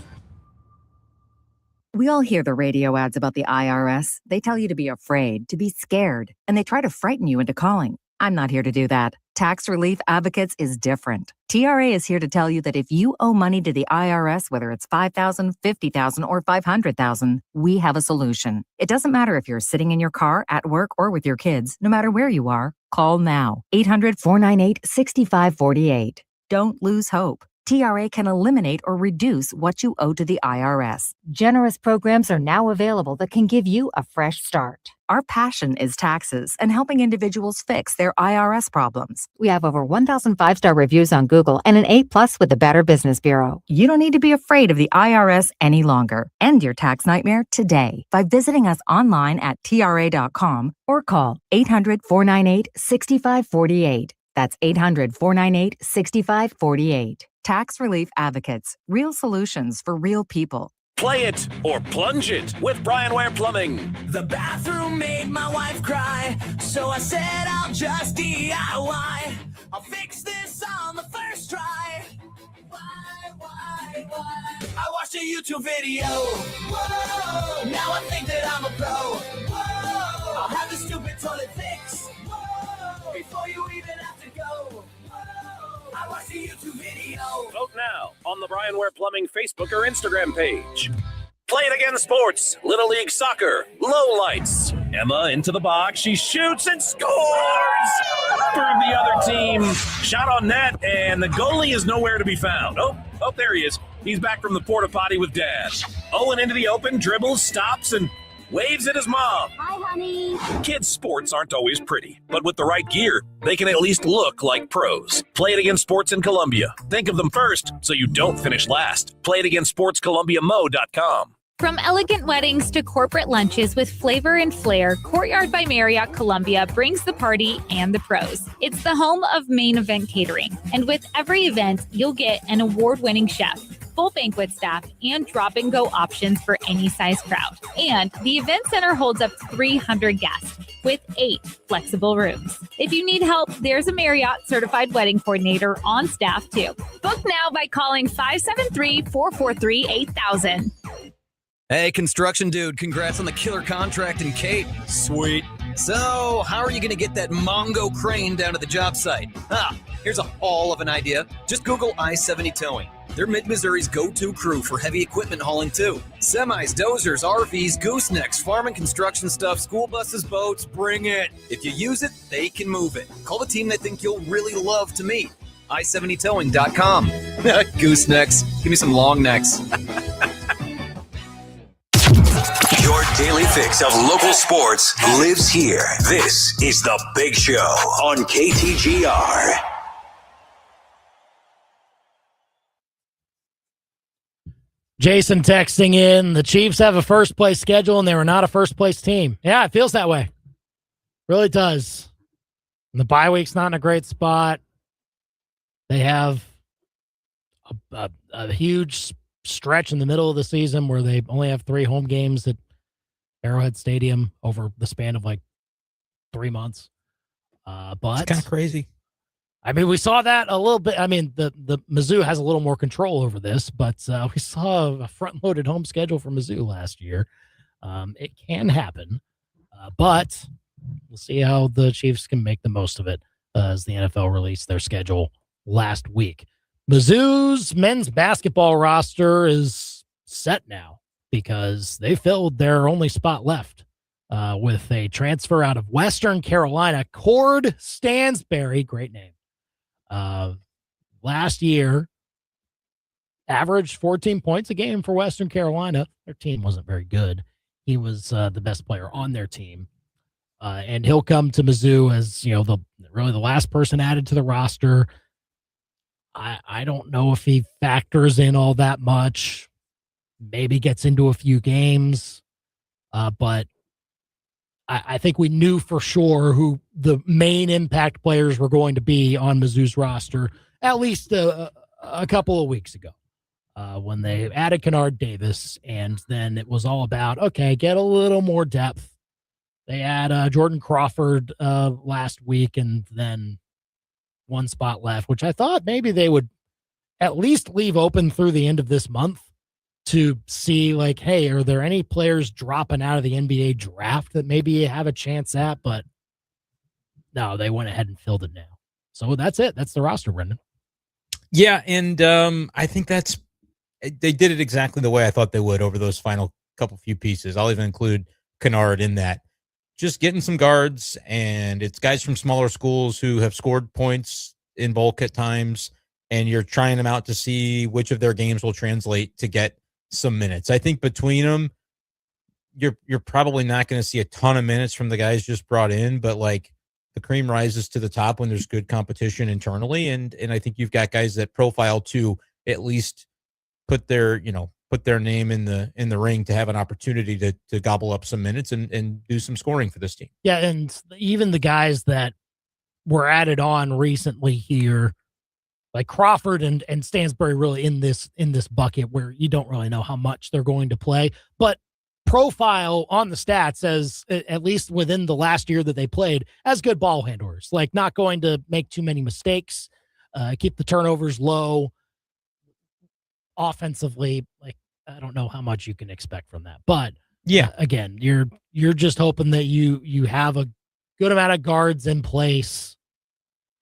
We all hear the radio ads about the IRS. They tell you to be afraid, to be scared, and they try to frighten you into calling. I'm not here to do that. Tax Relief Advocates is different. TRA is here to tell you that if you owe money to the IRS, whether it's $5,000, $50,000, or $500,000, we have a solution. It doesn't matter if you're sitting in your car, at work, or with your kids. No matter where you are, call now. 800-498-6548. Don't lose hope. TRA can eliminate or reduce what you owe to the IRS. Generous programs are now available that can give you a fresh start. Our passion is taxes and helping individuals fix their IRS problems. We have over 1,000 5-star reviews on Google and an A+ with the Better Business Bureau. You don't need to be afraid of the IRS any longer. End your tax nightmare today by visiting us online at TRA.com or call 800-498-6548. That's 800-498-6548. Tax Relief Advocates. Real solutions for real people. Play it or plunge it with Brian Ware Plumbing. The bathroom made my wife cry, so I said I'll just DIY. I'll fix this on the first try. Why? I watched a YouTube video. Whoa, now I think that I'm a pro. Whoa, I'll have the stupid toilet fixed. Whoa, before you even have to go. I watched a YouTube video. Vote now on the Brian Ware Plumbing Facebook or Instagram page. Play it again, sports. Little League Soccer. Low lights. Emma into the box. She shoots and scores for the other team. Shot on net, and the goalie is nowhere to be found. Oh, there he is. He's back from the porta potty with Dad. Owen into the open, dribbles, stops, and waves at his mom. Hi, honey. Kids' sports aren't always pretty, but with the right gear, they can at least look like pros. Play It Again Sports in Columbia. Think of them first so you don't finish last. PlayItAgainSportsColumbiaMo.com. From elegant weddings to corporate lunches with flavor and flair, Courtyard by Marriott Columbia brings the party and the pros. It's the home of Main Event Catering. And with every event, you'll get an award-winning chef, full banquet staff, and drop-and-go options for any size crowd. And the event center holds up to 300 guests with 8 flexible rooms. If you need help, there's a Marriott certified wedding coordinator on staff too. Book now by calling 573-443-8000. Hey, construction dude, congrats on the killer contract in Cape. Sweet. So, how are you going to get that Mongo crane down to the job site? Here's a haul of an idea. Just Google I-70 Towing. They're Mid-Missouri's go-to crew for heavy equipment hauling, too. Semis, dozers, RVs, goosenecks, farm and construction stuff, school buses, boats, bring it. If you use it, they can move it. Call the team they think you'll really love to meet. I70towing.com. Goosenecks. Give me some long necks. Your daily fix of local sports lives here. This is The Big Show on KTGR. Jason texting in, the Chiefs have a first-place schedule, and they were not a first-place team. Yeah, it feels that way. Really does. And the bye week's not in a great spot. They have a huge stretch in the middle of the season where they only have 3 home games at Arrowhead Stadium over the span of like 3 months. But it's kind of crazy. I mean, we saw that a little bit. I mean, the Mizzou has a little more control over this, but we saw a front-loaded home schedule for Mizzou last year. It can happen, but we'll see how the Chiefs can make the most of it as the NFL released their schedule last week. Mizzou's men's basketball roster is set now because they filled their only spot left with a transfer out of Western Carolina, Cord Stansberry, great name. Last year, averaged 14 points a game for Western Carolina. Their team wasn't very good. He was the best player on their team. And he'll come to Mizzou as, you know, the last person added to the roster. I don't know if he factors in all that much, maybe gets into a few games, but I think we knew for sure who the main impact players were going to be on Mizzou's roster at least a couple of weeks ago when they added Kennard Davis, and then it was all about, okay, get a little more depth. They had Jordan Crawford last week, and then one spot left, which I thought maybe they would at least leave open through the end of this month to see, like, hey, are there any players dropping out of the NBA draft that maybe you have a chance at? But no, they went ahead and filled it now. So that's it. That's the roster, Brenden. Yeah, and I think they did it exactly the way I thought they would over those final few pieces. I'll even include Kennard in that. Just getting some guards, and it's guys from smaller schools who have scored points in bulk at times, and you're trying them out to see which of their games will translate to get some minutes. I think between them, you're probably not going to see a ton of minutes from the guys just brought in, but like the cream rises to the top when there's good competition internally, and I think you've got guys that profile to at least put their name in the ring to have an opportunity to gobble up some minutes and do some scoring for this team. Yeah, and even the guys that were added on recently here, like Crawford and Stansberry, really in this bucket where you don't really know how much they're going to play, but profile on the stats as, at least within the last year that they played, as good ball handlers, like not going to make too many mistakes, keep the turnovers low. Offensively, like, I don't know how much you can expect from that, but yeah, again, you're just hoping that you have a good amount of guards in place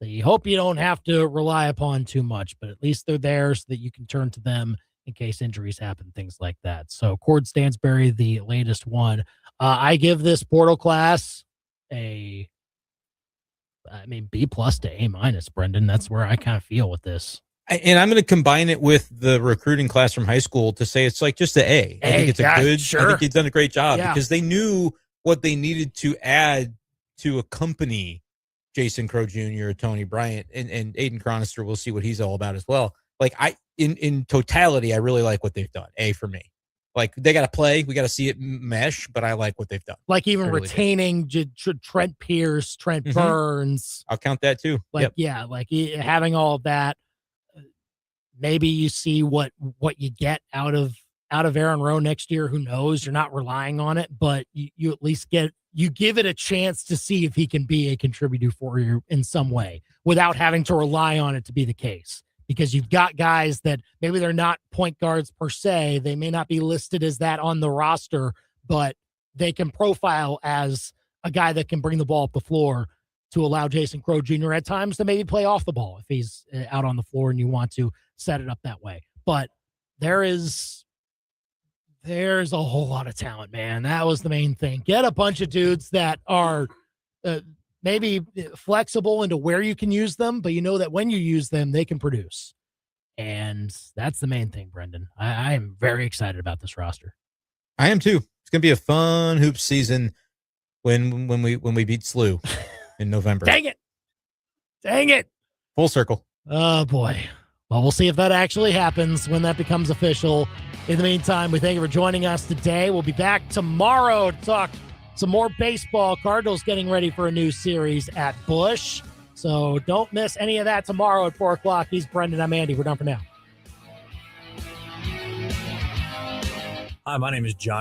that you hope you don't have to rely upon too much, but at least they're there so that you can turn to them in case injuries happen, things like that. So Cord Stansberry, the latest one. I give this portal class B+ to A-, Brenden. That's where I kind of feel with this. And I'm going to combine it with the recruiting class from high school to say it's like just an A. I think it's I think he's done a great job because they knew what they needed to add to accompany Jason Crow Jr., Tony Bryant, and Aiden Chronister. We'll see what he's all about as well. Like in totality, I really like what they've done. A for me. Like, they got to play. We got to see it mesh, but I like what they've done. Like even I really retaining Trent Pierce, Trent Burns. I'll count that too. Like, yeah, like having all of that. Maybe you see what you get out of Aaron Rowe next year. Who knows? You're not relying on it, but you at least give it a chance to see if he can be a contributor for you in some way without having to rely on it to be the case. Because you've got guys that maybe they're not point guards per se. They may not be listed as that on the roster, but they can profile as a guy that can bring the ball up the floor to allow Jason Crow Jr. at times to maybe play off the ball if he's out on the floor and you want to set it up that way. But there's a whole lot of talent, man. That was the main thing. Get a bunch of dudes that are maybe flexible into where you can use them, but you know that when you use them, they can produce. And that's the main thing, Brenden. I am very excited about this roster. I am too. It's going to be a fun hoop season when we beat SLU in November. Dang it. Full circle. Oh, boy. Well, we'll see if that actually happens when that becomes official. In the meantime, we thank you for joining us today. We'll be back tomorrow to talk some more baseball. Cardinals getting ready for a new series at Busch. So don't miss any of that tomorrow at 4 o'clock. He's Brenden. I'm Andy. We're done for now. Hi, my name is John.